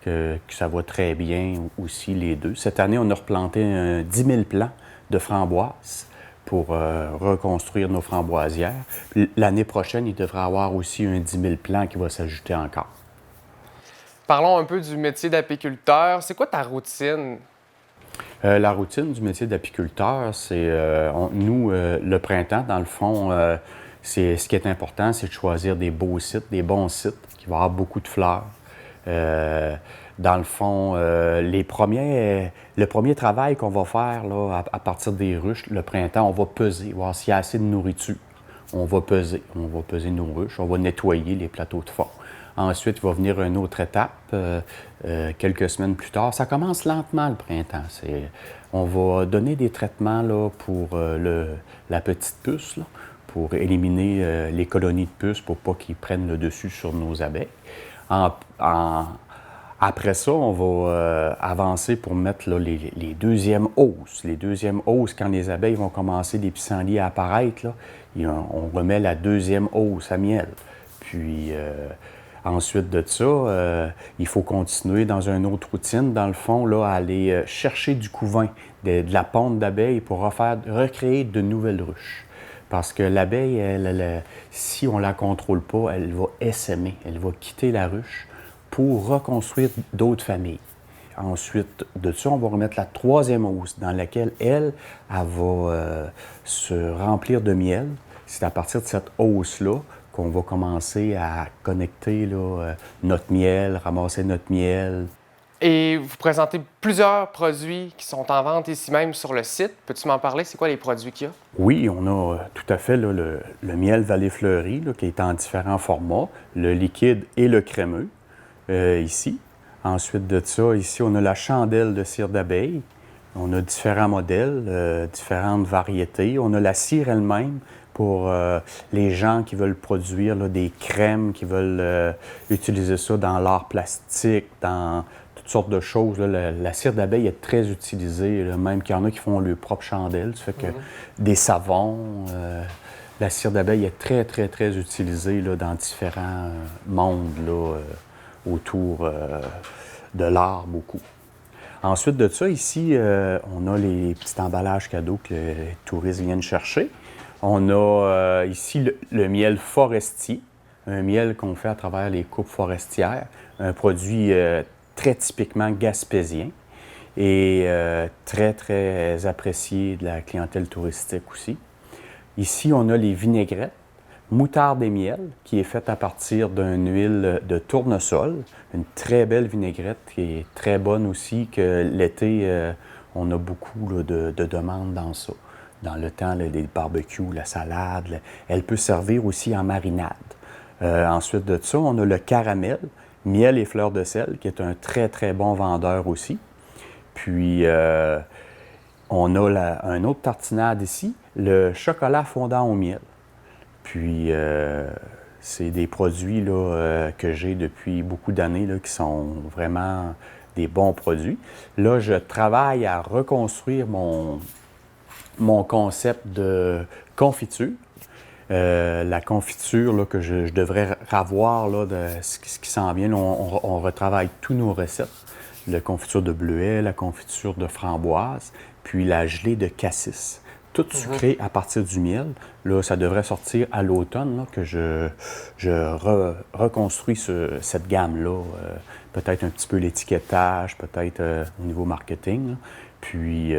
que ça va très bien aussi, les deux. Cette année, on a replanté 10 000 plants de framboises pour reconstruire nos framboisières. L'année prochaine, il devrait y avoir aussi un 10 000 plants qui va s'ajouter encore. Parlons un peu du métier d'apiculteur. C'est quoi ta routine? La routine du métier d'apiculteur, c'est nous, le printemps, dans le fond, ce qui est important, c'est de choisir des beaux sites, des bons sites, qui vont avoir beaucoup de fleurs. Dans le fond, le premier travail qu'on va faire là, à partir des ruches, le printemps, on va peser, voir s'il y a assez de nourriture. On va peser nos ruches, on va nettoyer les plateaux de fond. Ensuite, il va venir une autre étape, quelques semaines plus tard. Ça commence lentement le printemps. On va donner des traitements là, pour la petite puce, là, pour éliminer les colonies de puces pour pas qu'ils prennent le dessus sur nos abeilles. Après ça, on va avancer pour mettre là, les deuxièmes hausses. Les deuxièmes hausses, quand les abeilles vont commencer, les pissenlits à apparaître, là, on remet la deuxième hausse à miel. Puis ensuite de ça, il faut continuer dans une autre routine, dans le fond, là, à aller chercher du couvain, de la ponte d'abeilles pour recréer de nouvelles ruches. Parce que l'abeille, si on ne la contrôle pas, elle va essaimer, elle va quitter la ruche pour reconstruire d'autres familles. Ensuite de ça, on va remettre la troisième hausse dans laquelle elle va se remplir de miel. C'est à partir de cette hausse-là qu'on va commencer à connecter là, notre miel, ramasser notre miel. Et vous présentez plusieurs produits qui sont en vente ici même sur le site. Peux-tu m'en parler? C'est quoi les produits qu'il y a? Oui, on a tout à fait là, le miel Vallée Fleurie là, qui est en différents formats, le liquide et le crémeux, ici. Ensuite de ça, ici, on a la chandelle de cire d'abeille. On a différents modèles, différentes variétés. On a la cire elle-même pour les gens qui veulent produire là, des crèmes, qui veulent utiliser ça dans l'art plastique, dans toutes sortes de choses. Là. La cire d'abeille est très utilisée, là, même qu'il y en a qui font leur propre chandelle. Ça fait que des savons, la cire d'abeille est très, très, très utilisée là, dans différents mondes là, autour de l'art, beaucoup. Ensuite de ça, ici, on a les petits emballages cadeaux que les touristes viennent chercher. On a ici le miel forestier, un miel qu'on fait à travers les coupes forestières, un produit très typiquement gaspésien et très, très apprécié de la clientèle touristique aussi. Ici, on a les vinaigrettes, moutarde et miel, qui est faite à partir d'une huile de tournesol, une très belle vinaigrette qui est très bonne aussi, que l'été, on a beaucoup là, de demandes dans ça. Dans le temps, là, les barbecues, la salade, elle peut servir aussi en marinade. Ensuite de ça, on a le caramel, miel et fleurs de sel, qui est un très, très bon vendeur aussi. Puis, on a un autre tartinade ici, le chocolat fondant au miel. Puis, c'est des produits là, que j'ai depuis beaucoup d'années là, qui sont vraiment des bons produits. Là, je travaille à reconstruire mon concept de confiture. La confiture là, que je devrais avoir, là, de ce qui s'en vient, on retravaille tous nos recettes. La confiture de bleuet, la confiture de framboise, puis la gelée de cassis. Tout sucré à partir du miel. Là, ça devrait sortir à l'automne, là, que je reconstruis cette gamme-là. Peut-être un petit peu l'étiquetage, peut-être au niveau marketing. Là. Puis,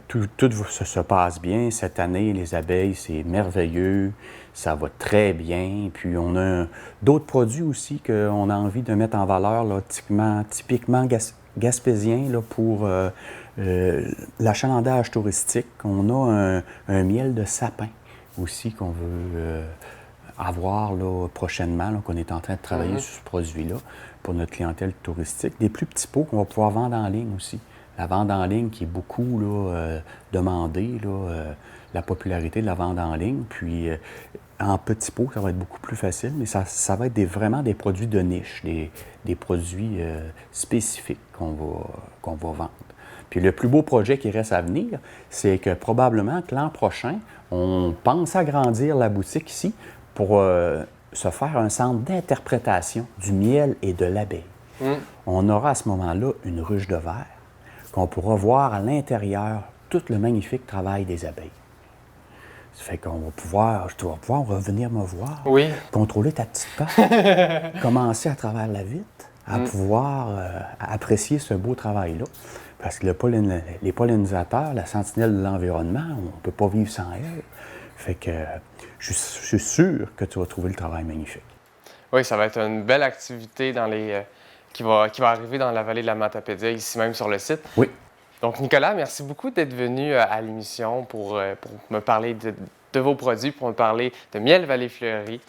tout se passe bien. Cette année, les abeilles, c'est merveilleux. Ça va très bien. Puis, on a d'autres produits aussi qu'on a envie de mettre en valeur, là, typiquement gaspésien là, pour l'achalandage touristique. On a un miel de sapin aussi qu'on veut avoir là, prochainement, là, qu'on est en train de travailler sur ce produit-là pour notre clientèle touristique. Des plus petits pots qu'on va pouvoir vendre en ligne aussi. La vente en ligne qui est beaucoup là, demandée, là, la popularité de la vente en ligne. Puis en petits pots, ça va être beaucoup plus facile, mais ça va être vraiment des produits de niche, des produits spécifiques qu'on va vendre. Puis le plus beau projet qui reste à venir, c'est que probablement que l'an prochain, on pense agrandir la boutique ici pour se faire un centre d'interprétation du miel et de l'abeille. On aura à ce moment-là une ruche de verre qu'on pourra voir à l'intérieur tout le magnifique travail des abeilles. Ça fait qu'on va pouvoir, je dois pouvoir revenir me voir, Oui. contrôler ta petite patte, commencer à travers la vitre, à pouvoir apprécier ce beau travail-là. Parce que les pollinisateurs, la sentinelle de l'environnement, on ne peut pas vivre sans elle. Fait que je suis sûr que tu vas trouver le travail magnifique. Oui, ça va être une belle activité qui va arriver dans la vallée de la Matapédia, ici même sur le site. Oui. Donc, Nicolas, merci beaucoup d'être venu à l'émission pour me parler de vos produits, pour me parler de Miel Vallée Fleurie.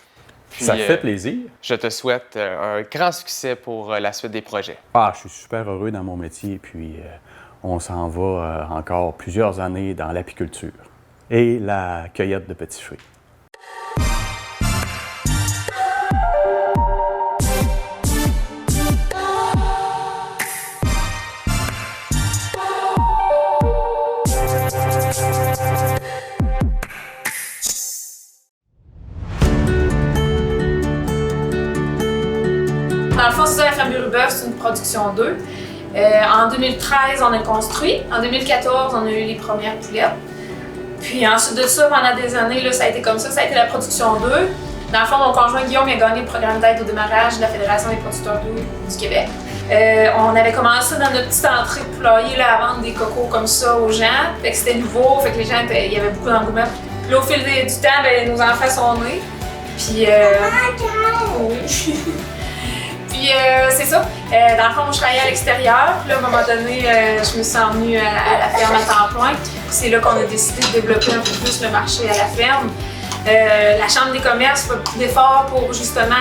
Puis, ça fait plaisir. Je te souhaite un grand succès pour la suite des projets. Ah, je suis super heureux dans mon métier, puis on s'en va encore plusieurs années dans l'apiculture et la cueillette de petits fruits. Dans le fond, c'est ça, la ferme Burubeuf, c'est une production 2. En 2013, on a construit. En 2014, on a eu les premières poulettes. Puis ensuite de ça, pendant des années, là, ça a été comme ça a été la production 2. Dans le fond, mon conjoint Guillaume a gagné le programme d'aide au démarrage de la Fédération des producteurs d'eau du Québec. On avait commencé dans notre petite entrée de poulailler là, à vendre des cocos comme ça aux gens. Fait que c'était nouveau, fait que les gens, il y avait beaucoup d'engouement. Puis là, au fil du temps, ben, nos enfants sont nés. Puis oui. Puis c'est ça. Dans le fond, moi, je travaillais à l'extérieur. Puis là, à un moment donné, je me suis emmenée à la ferme à temps plein. C'est là qu'on a décidé de développer un peu plus le marché à la ferme. La Chambre des commerces fait beaucoup d'efforts pour justement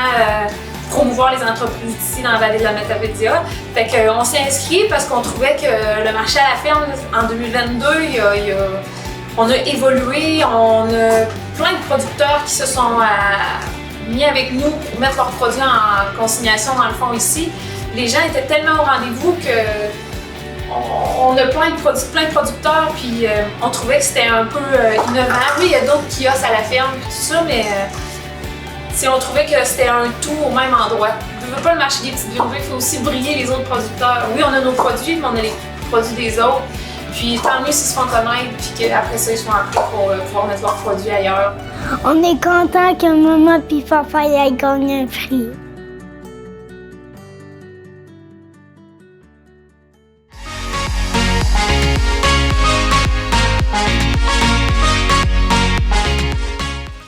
promouvoir les entreprises ici dans la vallée de la Matapédia. Fait qu'on s'est inscrit parce qu'on trouvait que le marché à la ferme en 2022, on a évolué, on a plein de producteurs qui se sont mis avec nous pour mettre leurs produits en consignation dans le fond ici. Les gens étaient tellement au rendez-vous qu'on a plein de producteurs, puis on trouvait que c'était un peu innovant. Oui, il y a d'autres kiosques à la ferme et tout ça, mais on trouvait que c'était un tout au même endroit. On ne veut pas le marché des petites viandes, il faut aussi briller les autres producteurs. Oui, on a nos produits, mais on a les produits des autres. Puis tant mieux s'ils se font connaître, puis qu'après ça, ils se font appeler pour pouvoir mettre leurs produits ailleurs. On est content que maman et papa aient gagné un prix.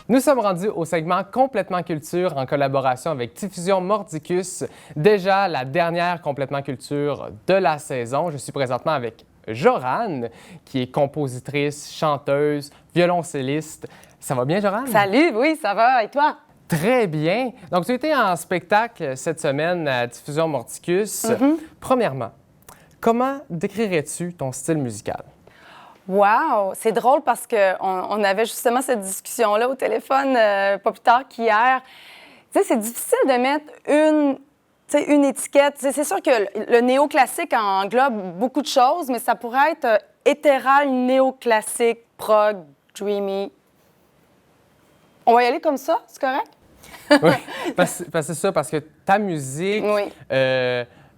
Nous sommes rendus au segment Complètement Culture en collaboration avec Diffusion Mordicus. Déjà la dernière Complètement Culture de la saison. Je suis présentement avec Jorane, qui est compositrice, chanteuse, violoncelliste. Ça va bien, Jorane? Salut, oui, ça va. Et toi? Très bien. Donc, tu étais en spectacle cette semaine à Diffusion Mordicus. Premièrement, comment décrirais-tu ton style musical? Wow! C'est drôle parce qu'on avait justement cette discussion-là au téléphone pas plus tard qu'hier. Tu sais, c'est difficile de mettre une étiquette. C'est sûr que le néoclassique englobe beaucoup de choses, mais ça pourrait être éthéral, néoclassique, prog, dreamy. On va y aller comme ça, c'est correct? Oui, parce que c'est ça, parce que ta musique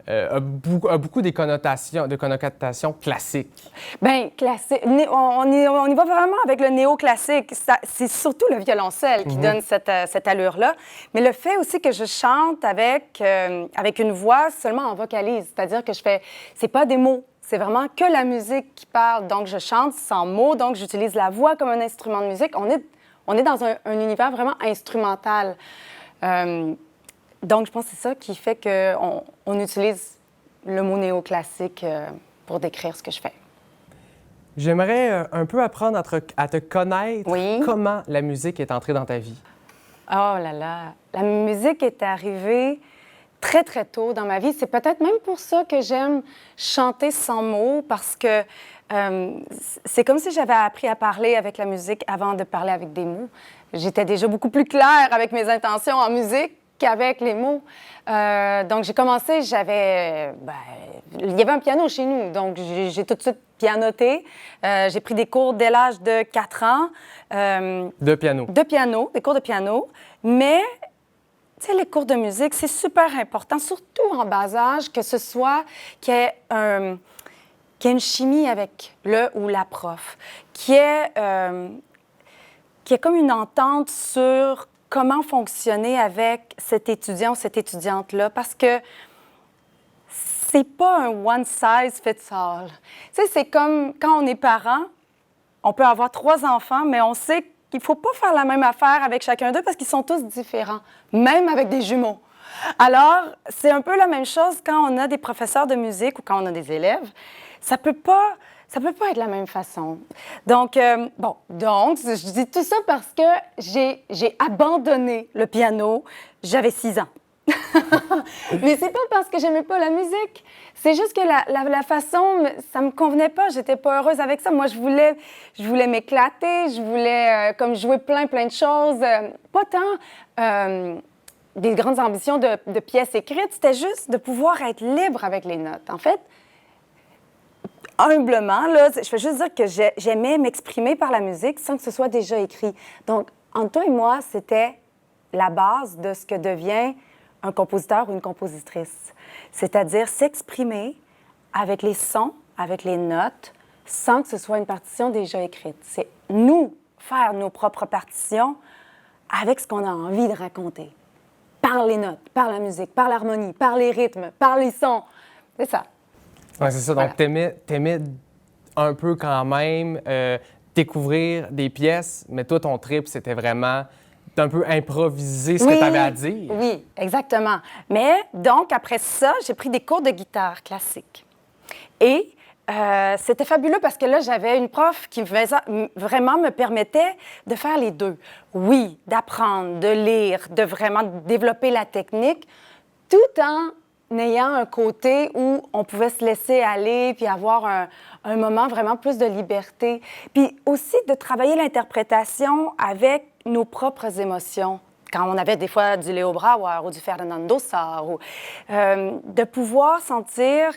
a beaucoup des connotations classiques. Bien, classique. On y va vraiment avec le néoclassique. C'est surtout le violoncelle qui donne cette allure-là. Mais le fait aussi que je chante avec une voix seulement en vocalise, c'est-à-dire que c'est pas des mots, c'est vraiment que la musique qui parle. Donc, je chante sans mots, donc j'utilise la voix comme un instrument de musique. On est dans un univers vraiment instrumental. Donc, je pense que c'est ça qui fait qu'on utilise le mot néoclassique pour décrire ce que je fais. J'aimerais un peu apprendre à te connaître. Oui. Comment la musique est entrée dans ta vie? Oh là là! La musique est arrivée très, très tôt dans ma vie. C'est peut-être même pour ça que j'aime chanter sans mots, parce que c'est comme si j'avais appris à parler avec la musique avant de parler avec des mots. J'étais déjà beaucoup plus claire avec mes intentions en musique qu'avec les mots. Donc, j'ai commencé, il y avait un piano chez nous, donc j'ai tout de suite pianoté. J'ai pris des cours dès l'âge de 4 ans. De piano? De piano, des cours de piano. Mais, tu sais, les cours de musique, c'est super important, surtout en bas âge, que ce soit qu'il y ait une chimie avec le ou la prof, qu'il y ait qu'il y ait comme une entente sur comment fonctionner avec cet étudiant ou cette étudiante-là, parce que c'est pas un one size fits all. Tu sais, c'est comme quand on est parent, on peut avoir 3 enfants, mais on sait qu'il faut pas faire la même affaire avec chacun d'eux parce qu'ils sont tous différents, même avec des jumeaux. Alors, c'est un peu la même chose quand on a des professeurs de musique ou quand on a des élèves. Ça peut pas être la même façon. Donc, je dis tout ça parce que j'ai abandonné le piano. J'avais 6 ans. Mais c'est pas parce que j'aimais pas la musique. C'est juste que la façon, ça me convenait pas. J'étais pas heureuse avec ça. Moi, je voulais m'éclater. Je voulais comme jouer plein de choses. Pas tant des grandes ambitions de pièces écrites. C'était juste de pouvoir être libre avec les notes. En fait, humblement, là, je veux juste dire que j'aimais m'exprimer par la musique sans que ce soit déjà écrit. Donc, entre toi et moi, c'était la base de ce que devient un compositeur ou une compositrice. C'est-à-dire s'exprimer avec les sons, avec les notes, sans que ce soit une partition déjà écrite. C'est nous faire nos propres partitions avec ce qu'on a envie de raconter. Par les notes, par la musique, par l'harmonie, par les rythmes, par les sons. C'est ça. Oui, c'est ça. Donc, t'aimais un peu quand même découvrir des pièces, mais toi, ton trip, c'était vraiment d'un peu improviser ce que tu avais à dire. Oui, exactement. Mais donc, après ça, j'ai pris des cours de guitare classique. Et c'était fabuleux parce que là, j'avais une prof qui vraiment me permettait de faire les deux. Oui, d'apprendre, de lire, de vraiment développer la technique, tout en ayant un côté où on pouvait se laisser aller puis avoir un moment vraiment plus de liberté. Puis aussi de travailler l'interprétation avec nos propres émotions. Quand on avait des fois du Léo Brauer ou du Fernando Sarr, de pouvoir sentir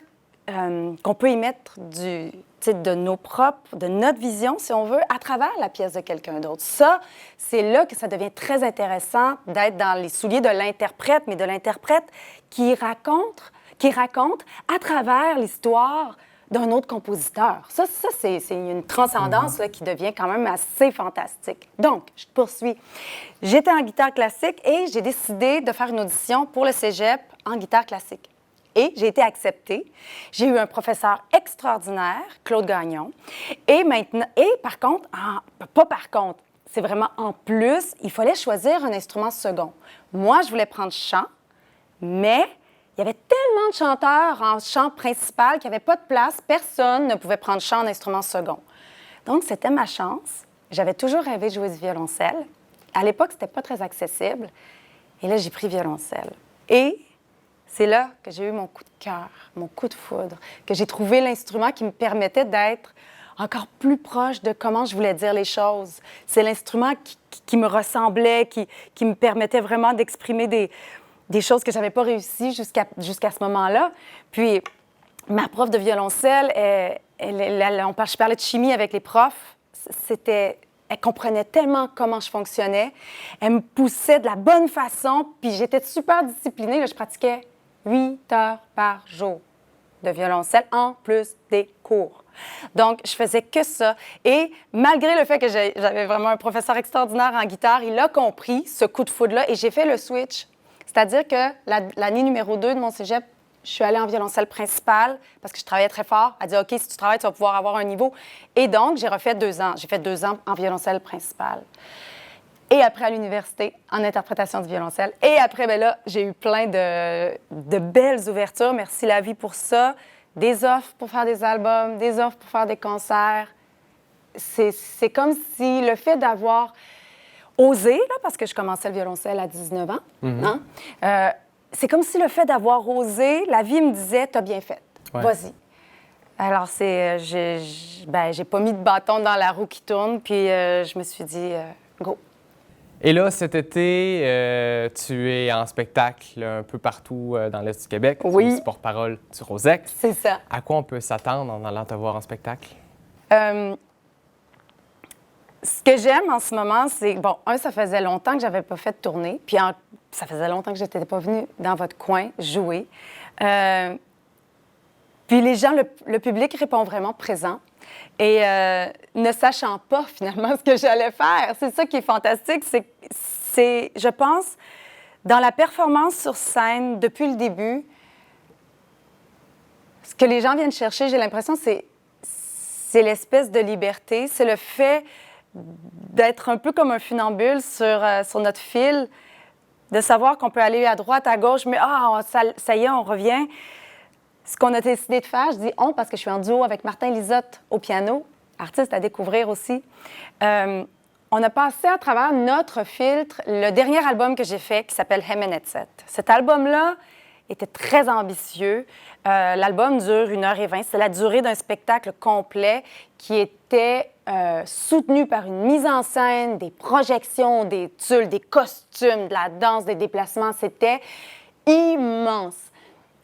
qu'on peut y mettre de notre vision, si on veut, à travers la pièce de quelqu'un d'autre. Ça, c'est là que ça devient très intéressant d'être dans les souliers de l'interprète, mais de l'interprète qui raconte à travers l'histoire d'un autre compositeur. Ça c'est une transcendance là, qui devient quand même assez fantastique. Donc, je poursuis. J'étais en guitare classique et j'ai décidé de faire une audition pour le cégep en guitare classique. Et j'ai été acceptée. J'ai eu un professeur extraordinaire, Claude Gagnon. Et par contre, c'est vraiment en plus, il fallait choisir un instrument second. Moi, je voulais prendre chant, mais il y avait tellement de chanteurs en chant principal qu'il n'y avait pas de place. Personne ne pouvait prendre chant en instrument second. Donc, c'était ma chance. J'avais toujours rêvé de jouer du violoncelle. À l'époque, c'était pas très accessible. Et là, j'ai pris violoncelle. Et c'est là que j'ai eu mon coup de cœur, mon coup de foudre, que j'ai trouvé l'instrument qui me permettait d'être encore plus proche de comment je voulais dire les choses. C'est l'instrument qui me ressemblait, qui me permettait vraiment d'exprimer des choses que je n'avais pas réussi jusqu'à ce moment-là. Puis, ma prof de violoncelle, je parlais de chimie avec les profs. Elle comprenait tellement comment je fonctionnais. Elle me poussait de la bonne façon, puis j'étais super disciplinée. Là, je pratiquais 8 heures par jour de violoncelle, en plus des cours. Donc, je faisais que ça. Et malgré le fait que j'avais vraiment un professeur extraordinaire en guitare, il a compris ce coup de foudre-là et j'ai fait le switch. C'est-à-dire que l'année numéro 2 de mon cégep, je suis allée en violoncelle principale parce que je travaillais très fort. Elle dit « OK, si tu travailles, tu vas pouvoir avoir un niveau. » Et donc, j'ai refait 2 ans. J'ai fait 2 ans en violoncelle principale. Et après, à l'université, en interprétation du violoncelle. Et après, bien là, j'ai eu plein de belles ouvertures. Merci la vie pour ça. Des offres pour faire des albums, des offres pour faire des concerts. C'est comme si le fait d'avoir osé, là, parce que je commençais le violoncelle à 19 ans, hein, c'est comme si le fait d'avoir osé, la vie me disait « T'as bien fait, vas-y ». Alors, j'ai pas mis de bâton dans la roue qui tourne, puis je me suis dit « Go ». Et là, cet été, tu es en spectacle un peu partout dans l'Est du Québec. Oui. Tu es aussi porte-parole du Rosec. C'est ça. À quoi on peut s'attendre en allant te voir en spectacle? Ce que j'aime en ce moment, c'est... Bon, ça faisait longtemps que j'avais pas fait de tournée, puis ça faisait longtemps que je n'étais pas venue dans votre coin jouer. Puis les gens, le public répond vraiment présent. Et ne sachant pas finalement ce que j'allais faire, c'est ça qui est fantastique, c'est, je pense, dans la performance sur scène, depuis le début, ce que les gens viennent chercher, j'ai l'impression, c'est l'espèce de liberté, c'est le fait d'être un peu comme un funambule sur notre fil, de savoir qu'on peut aller à droite, à gauche, mais ça y est, on revient. Ce qu'on a décidé de faire, je dis « on » parce que je suis en duo avec Martin Lisotte au piano, artiste à découvrir aussi. On a passé à travers notre filtre le dernier album que j'ai fait qui s'appelle Hemenetset. Cet album-là était très ambitieux. L'album dure 1h20. C'est la durée d'un spectacle complet qui était soutenu par une mise en scène, des projections, des tulles, des costumes, de la danse, des déplacements. C'était immense.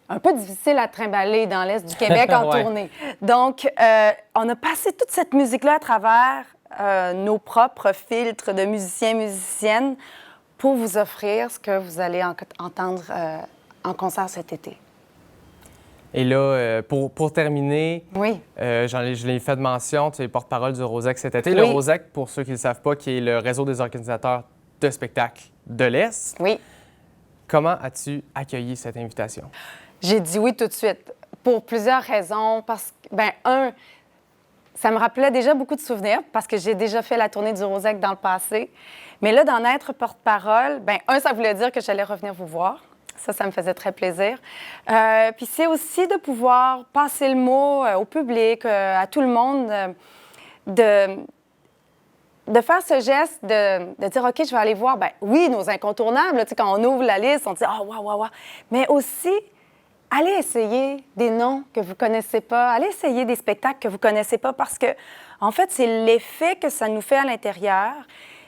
Un peu difficile à trimballer dans l'Est du Québec en tournée. Donc, on a passé toute cette musique-là à travers nos propres filtres de musiciens-musiciennes pour vous offrir ce que vous allez entendre en concert cet été. Et là, pour terminer, oui. Je l'ai fait de mention, tu es porte-parole du Rosec cet été. Oui. Le Rosec, pour ceux qui ne le savent pas, qui est le réseau des organisateurs de spectacles de l'Est. Oui. Comment as-tu accueilli cette invitation? J'ai dit oui tout de suite, pour plusieurs raisons. Parce que, ça me rappelait déjà beaucoup de souvenirs, parce que j'ai déjà fait la tournée du Rosec dans le passé. Mais là, d'en être porte-parole, ça voulait dire que j'allais revenir vous voir. Ça me faisait très plaisir. Puis c'est aussi de pouvoir passer le mot au public, à tout le monde, de faire ce geste de dire, OK, je vais aller voir, oui, nos incontournables. Là, quand on ouvre la liste, on dit, waouh. Mais aussi, allez essayer des noms que vous ne connaissez pas, allez essayer des spectacles que vous ne connaissez pas, parce que, en fait, c'est l'effet que ça nous fait à l'intérieur.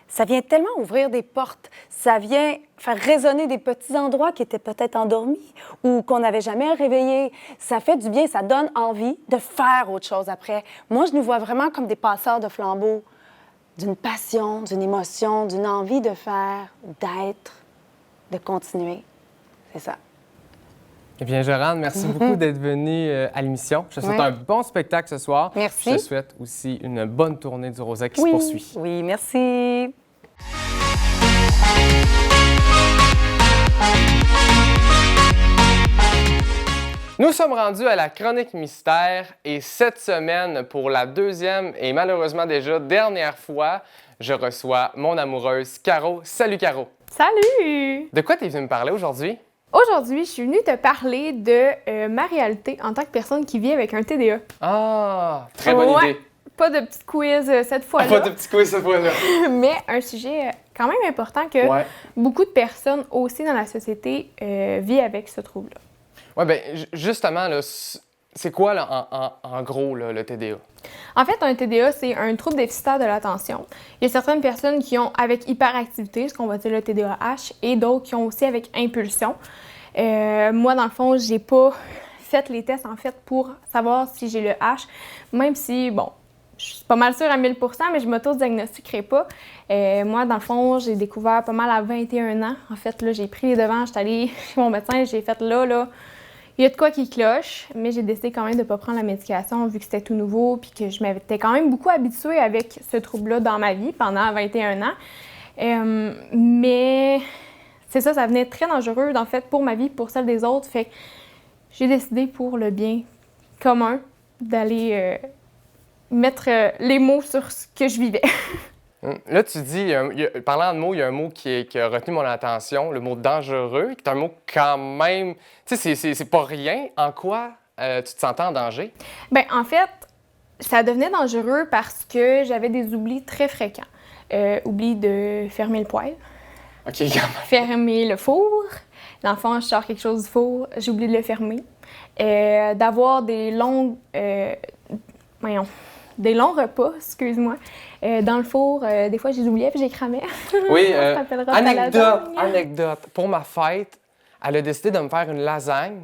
Ça vient tellement ouvrir des portes, ça vient faire résonner des petits endroits qui étaient peut-être endormis ou qu'on n'avait jamais réveillés. Ça fait du bien, ça donne envie de faire autre chose après. Moi, je nous vois vraiment comme des passeurs de flambeaux, d'une passion, d'une émotion, d'une envie de faire, d'être, de continuer. C'est ça. Eh bien, Jorane, merci beaucoup d'être venue à l'émission. Je te souhaite un bon spectacle ce soir. Merci. Je te souhaite aussi une bonne tournée du Rosec qui se poursuit. Oui, merci. Nous sommes rendus à la chronique mystère et cette semaine, pour la deuxième et malheureusement déjà dernière fois, je reçois mon amoureuse Caro. Salut Caro! Salut! De quoi tu es venue me parler aujourd'hui? Aujourd'hui, je suis venue te parler de ma réalité en tant que personne qui vit avec un TDA. Ah, très bonne idée! Pas de petit quiz cette fois-là. Pas de petit quiz cette fois-là. Mais un sujet quand même important que beaucoup de personnes aussi dans la société vivent avec ce trouble-là. Oui, bien, justement, là, c'est quoi, là, en gros, là, le TDA? En fait, un TDA, c'est un trouble déficitaire de l'attention. Il y a certaines personnes qui ont avec hyperactivité, ce qu'on va dire le TDAH, et d'autres qui ont aussi avec impulsion. Moi, dans le fond, j'ai pas fait les tests, en fait, pour savoir si j'ai le H, même si, bon, je suis pas mal sûre à 1000 %, mais je m'auto-diagnostiquerai pas. Moi, dans le fond, j'ai découvert pas mal à 21 ans. En fait, là, j'ai pris les devants, j'étais allée chez mon médecin, j'ai fait là, il y a de quoi qui cloche, mais j'ai décidé quand même de ne pas prendre la médication vu que c'était tout nouveau puis que je m'étais quand même beaucoup habituée avec ce trouble-là dans ma vie pendant 21 ans. Mais c'est ça venait très dangereux, en fait, pour ma vie, pour celle des autres. Fait que j'ai décidé pour le bien commun d'aller mettre les mots sur ce que je vivais. Là, tu dis, parlant de mots, il y a un mot qui a retenu mon attention, le mot dangereux, qui est un mot quand même, tu sais, c'est pas rien. En quoi tu te sentais en danger? Bien, en fait, ça devenait dangereux parce que j'avais des oublis très fréquents. Oubli de fermer le poêle. OK, fermer le four. L'enfant, je sors quelque chose du four, j'ai oublié de le fermer. D'avoir des longs repas, excuse-moi, dans le four. Des fois, je les oubliais puis j'ai cramé. Oui, anecdote. Pour ma fête, elle a décidé de me faire une lasagne.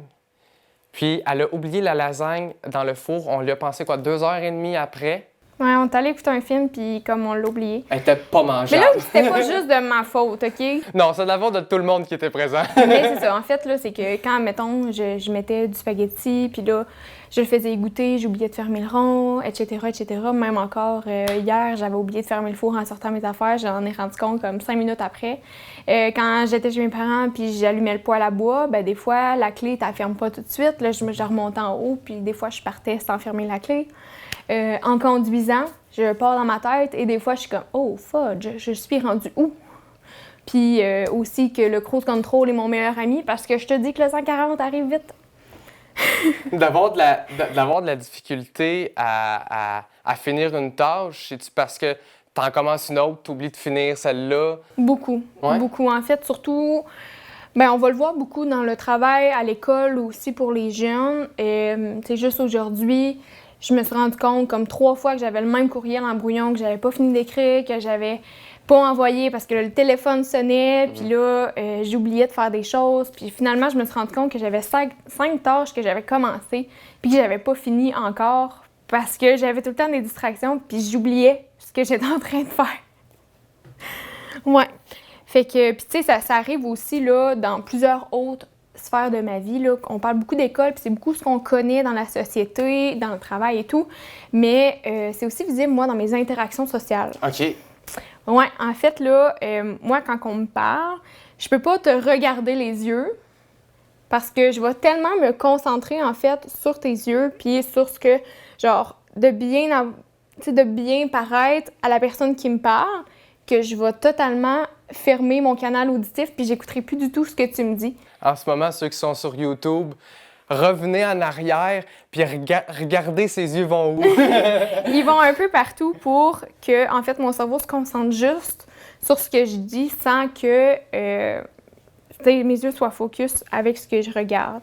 Puis, elle a oublié la lasagne dans le four. On lui a pensé, 2h30 après. Ouais, on est allé écouter un film, puis comme on l'a oublié. Elle était pas mangeable. Mais là, c'était pas juste de ma faute, OK? Non, c'est de la faute de tout le monde qui était présent. Mais c'est ça. En fait, là, c'est que quand, mettons, je mettais du spaghetti, puis là, je le faisais égoutter, j'oubliais de fermer le rond, etc., etc. Même encore hier, j'avais oublié de fermer le four en sortant mes affaires. J'en ai rendu compte comme 5 minutes après. Quand j'étais chez mes parents puis j'allumais le poêle à bois, ben des fois, la clé, tu la fermes pas tout de suite. Là, je remontais en haut puis des fois, je partais sans fermer la clé. En conduisant, je pars dans ma tête et des fois, je suis comme « Oh, fudge, je suis rendue où? » Puis aussi que le cruise control est mon meilleur ami parce que je te dis que le 140 arrive vite. D'avoir de la difficulté à finir une tâche, c'est-tu parce que tu en commences une autre, tu oublies de finir celle-là? Beaucoup, ouais? Beaucoup. En fait, surtout, on va le voir beaucoup dans le travail, à l'école aussi pour les jeunes. C'est juste aujourd'hui, je me suis rendu compte comme 3 fois que j'avais le même courriel en brouillon, que j'avais pas fini d'écrire, que j'avais pas envoyé parce que le téléphone sonnait, puis là, j'oubliais de faire des choses. Puis finalement, je me suis rendu compte que j'avais 5 tâches que j'avais commencées, puis que j'avais pas fini encore parce que j'avais tout le temps des distractions, puis j'oubliais ce que j'étais en train de faire. Ouais. Fait que, puis tu sais, ça arrive aussi là, dans plusieurs autres sphères de ma vie. Là. On parle beaucoup d'école, puis c'est beaucoup ce qu'on connaît dans la société, dans le travail et tout. Mais c'est aussi visible, moi, dans mes interactions sociales. OK. Ouais, en fait, là, moi, quand on me parle, je peux pas te regarder les yeux parce que je vais tellement me concentrer, en fait, sur tes yeux, puis sur ce que, genre, de bien paraître à la personne qui me parle, que je vais totalement fermer mon canal auditif, puis j'écouterai plus du tout ce que tu me dis. En ce moment, ceux qui sont sur YouTube, revenez en arrière, puis regardez ses yeux vont où. Ils vont un peu partout pour que, en fait, mon cerveau se concentre juste sur ce que je dis sans que mes yeux soient focus avec ce que je regarde.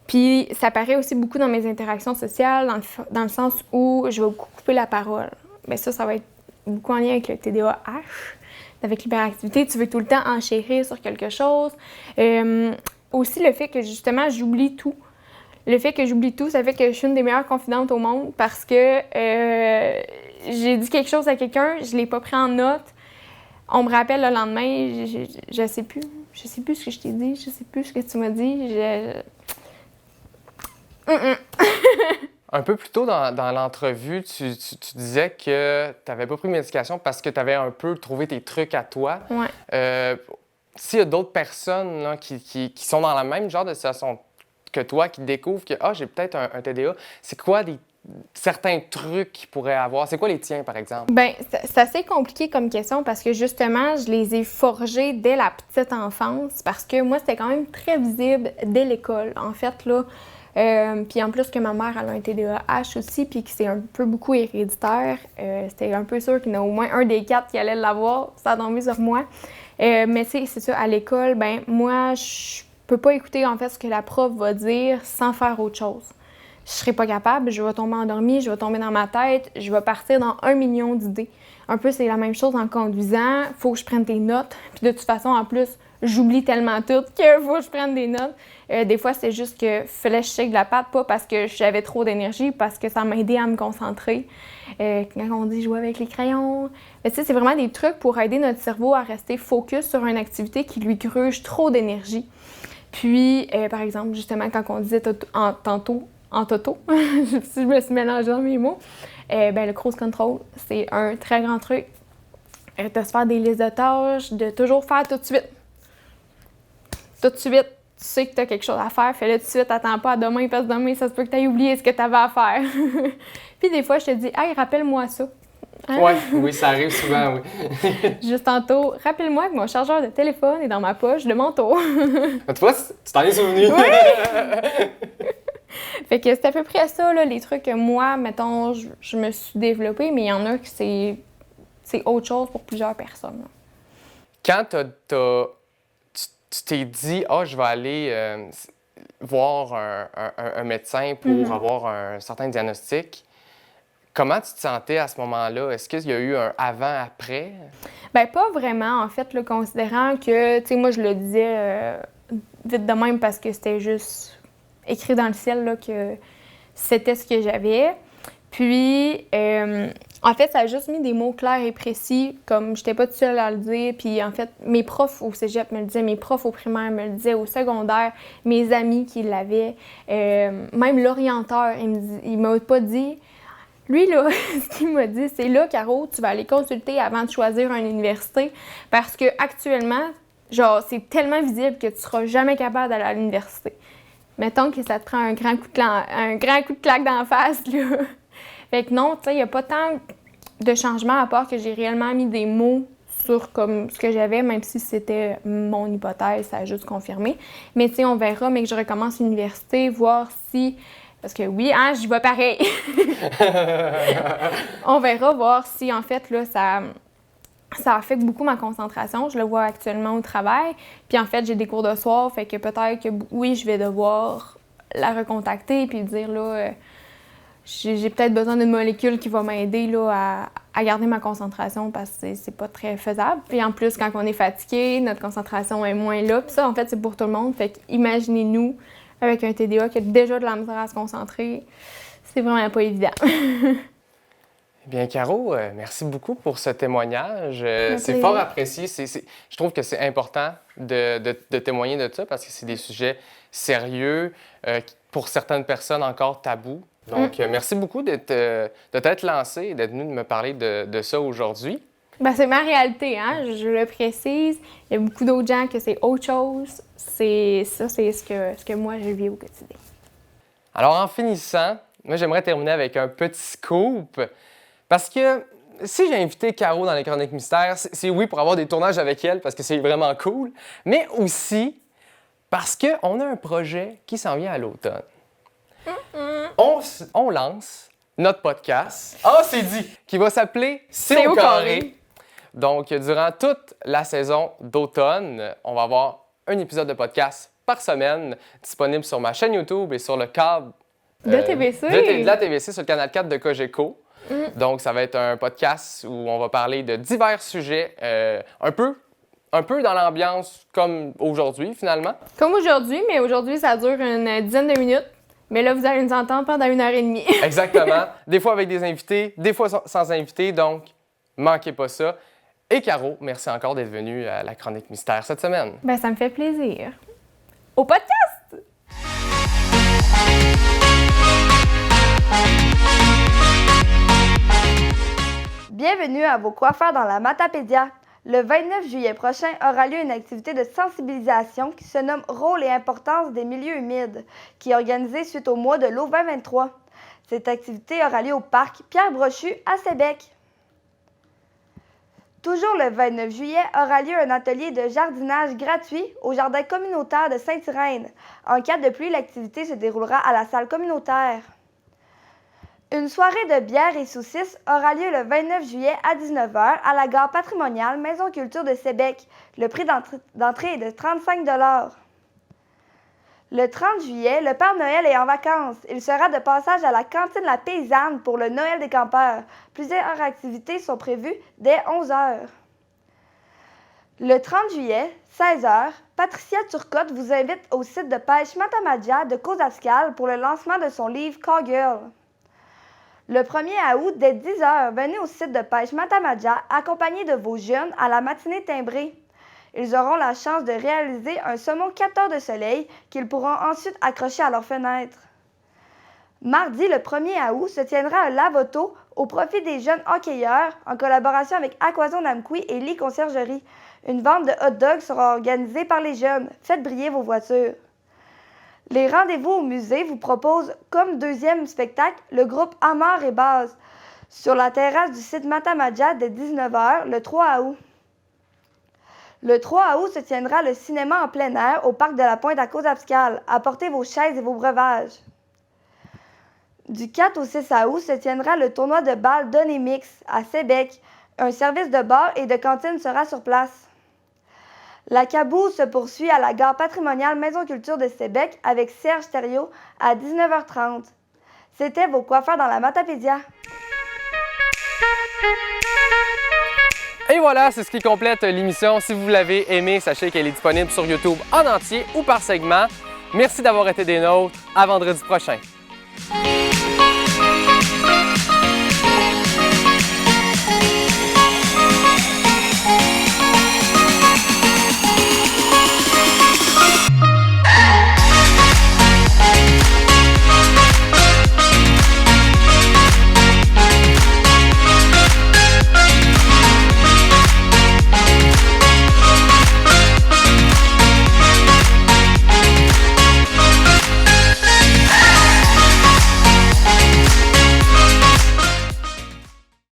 Puis ça paraît aussi beaucoup dans mes interactions sociales, dans le sens où je vais beaucoup couper la parole. Bien ça va être beaucoup en lien avec le TDAH, avec l'hyperactivité. Tu veux tout le temps enchérir sur quelque chose. Aussi le fait que, justement, j'oublie tout. Le fait que j'oublie tout, ça fait que je suis une des meilleures confidentes au monde parce que j'ai dit quelque chose à quelqu'un, je l'ai pas pris en note. On me rappelle le lendemain, je sais plus. Je sais plus ce que je t'ai dit, je sais plus ce que tu m'as dit. Un peu plus tôt dans l'entrevue, tu disais que tu n'avais pas pris de médication parce que tu avais un peu trouvé tes trucs à toi. Ouais. S'il y a d'autres personnes là, qui sont dans la même genre de situation que toi, qui découvrent que j'ai peut-être un TDA, c'est quoi certains trucs qu'ils pourraient avoir? C'est quoi les tiens, par exemple? Bien, c'est assez compliqué comme question parce que, justement, je les ai forgés dès la petite enfance parce que moi, c'était quand même très visible dès l'école. En fait, là, puis en plus que ma mère elle a un TDAH aussi, puis que c'est un peu beaucoup héréditaire, c'était un peu sûr qu'il y en a au moins un des 4 qui allait l'avoir, ça a tombé sur moi. Mais c'est ça, à l'école, ben moi, je peux pas écouter en fait ce que la prof va dire sans faire autre chose. Je serai pas capable, je vais tomber endormie, je vais tomber dans ma tête, je vais partir dans 1 million d'idées. Un peu, c'est la même chose en conduisant, faut que je prenne tes notes, puis de toute façon, en plus, j'oublie tellement tout que faut que je prenne des notes. Des fois, c'est juste que fallait que je shake de la patte, pas parce que j'avais trop d'énergie, parce que ça m'a aidé à me concentrer. Quand on dit jouer avec les crayons, c'est vraiment des trucs pour aider notre cerveau à rester focus sur une activité qui lui gruge trop d'énergie. Puis, par exemple, justement, quand on disait tantôt, en toto, si je me suis mélangée dans mes mots, le cruise control, c'est un très grand truc. De se faire des listes de tâches, de toujours faire tout de suite. Tout de suite, tu sais que tu as quelque chose à faire, fais-le tout de suite, attends pas à demain, parce que demain, ça se peut que tu aies oublié ce que tu avais à faire. Puis des fois, je te dis, hey, rappelle-moi ça. Hein? Ouais, oui, ça arrive souvent, oui. Juste tantôt, rappelle-moi que mon chargeur de téléphone est dans ma poche de manteau. Tu vois, tu t'en es souvenu. Oui! Fait que c'est à peu près ça, là, les trucs que moi, mettons, je me suis développée, mais il y en a que c'est autre chose pour plusieurs personnes. Quand tu t'es dit, je vais aller voir un médecin pour avoir un certain diagnostic, comment tu te sentais à ce moment-là? Est-ce qu'il y a eu un avant-après? Bien, pas vraiment, en fait, là, considérant que, tu sais, moi, je le disais vite de même parce que c'était juste écrit dans le ciel là, que c'était ce que j'avais. Puis, En fait, ça a juste mis des mots clairs et précis, comme j'étais pas toute seule à le dire. Puis en fait, mes profs au cégep me le disaient, mes profs au primaire me le disaient, au secondaire, mes amis qui l'avaient, même l'orienteur, il m'a pas dit... Lui, là, ce qu'il m'a dit, c'est là, Caro, tu vas aller consulter avant de choisir une université parce que actuellement, genre, c'est tellement visible que tu seras jamais capable d'aller à l'université. Mettons que ça te prend un grand coup de claque dans la face, là. Fait que non, tu sais, il n'y a pas tant de changements à part que j'ai réellement mis des mots sur comme ce que j'avais, même si c'était mon hypothèse, ça a juste confirmé. Mais tu sais, on verra, mais que je recommence l'université, voir si... Parce que oui, hein, j'y vais pareil. On verra, voir si, en fait, là, ça affecte beaucoup ma concentration. Je le vois actuellement au travail. Puis, en fait, j'ai des cours de soir, fait que peut-être que, oui, je vais devoir la recontacter puis dire, là, j'ai peut-être besoin d'une molécule qui va m'aider, là, à garder ma concentration parce que c'est pas très faisable. Puis, en plus, quand on est fatigué, notre concentration est moins là. Puis ça, en fait, c'est pour tout le monde. Fait qu'imaginez-nous avec un TDA qui a déjà de la misère à se concentrer, c'est vraiment pas évident. Eh bien, Caro, merci beaucoup pour ce témoignage. C'est fort apprécié. Je trouve que c'est important de témoigner de ça parce que c'est des sujets sérieux, pour certaines personnes encore tabous. Donc, merci beaucoup de t'être lancé et d'être venu me parler de ça aujourd'hui. Ben, c'est ma réalité, hein? Je le précise. Il y a beaucoup d'autres gens que c'est autre chose. C'est ce que moi, je vis au quotidien. Alors, en finissant, moi, j'aimerais terminer avec un petit scoop. Parce que si j'ai invité Caro dans les Chroniques Mystères, c'est oui pour avoir des tournages avec elle, parce que c'est vraiment cool, mais aussi parce qu'on a un projet qui s'en vient à l'automne. On lance notre podcast, c'est dit, qui va s'appeler C'est au carré. Donc, durant toute la saison d'automne, on va avoir un épisode de podcast par semaine disponible sur ma chaîne YouTube et sur le câble de TVC. De la TVC sur le canal 4 de Cogeco. Donc, ça va être un podcast où on va parler de divers sujets, un peu dans l'ambiance comme aujourd'hui, finalement. Comme aujourd'hui, mais aujourd'hui, ça dure une dizaine de minutes. Mais là, vous allez nous entendre pendant 1h30. Exactement. Des fois avec des invités, des fois sans invités. Donc, manquez pas ça. Et Caro, merci encore d'être venue à la Chronique Mystère cette semaine. Ben, ça me fait plaisir. Au podcast! Bienvenue à vos coiffeurs dans la Matapédia. Le 29 juillet prochain aura lieu une activité de sensibilisation qui se nomme « Rôle et importance des milieux humides » qui est organisée suite au mois de l'eau 2023. Cette activité aura lieu au parc Pierre-Brochu à Sébec. Toujours le 29 juillet aura lieu un atelier de jardinage gratuit au jardin communautaire de Sainte-Irène. En cas de pluie, l'activité se déroulera à la salle communautaire. Une soirée de bière et saucisses aura lieu le 29 juillet à 19h à la gare patrimoniale Maison Culture de Sébec. Le prix d'entrée est de 35 $. Le 30 juillet, le Père Noël est en vacances. Il sera de passage à la cantine La Paysanne pour le Noël des campeurs. Plusieurs activités sont prévues dès 11h. Le 30 juillet, 16h, Patricia Turcotte vous invite au site de pêche Matamadja de Cozascal pour le lancement de son livre Cowgirl. Le 1er août, dès 10h, venez au site de pêche Matamadja accompagné de vos jeunes à la matinée timbrée. Ils auront la chance de réaliser un saumon capteur de soleil qu'ils pourront ensuite accrocher à leur fenêtre. Mardi, le 1er août, se tiendra un lave-auto au profit des jeunes hockeyeurs en collaboration avec Aquazone Amqui et Lee Conciergerie. Une vente de hot-dogs sera organisée par les jeunes. Faites briller vos voitures. Les rendez-vous au musée vous proposent comme deuxième spectacle le groupe Amar et Baz sur la terrasse du site Matamadja dès 19h le 3 août. Le 3 août se tiendra le cinéma en plein air au parc de la Pointe à Cozascal. Apportez vos chaises et vos breuvages. Du 4 au 6 août se tiendra le tournoi de balle Donné Mix à Sébec. Un service de bar et de cantine sera sur place. La Cabou se poursuit à la gare patrimoniale Maison Culture de Sébec avec Serge Thériault à 19h30. C'était vos coiffeurs dans la Matapédia. Et voilà, c'est ce qui complète l'émission. Si vous l'avez aimée, sachez qu'elle est disponible sur YouTube en entier ou par segment. Merci d'avoir été des nôtres. À vendredi prochain.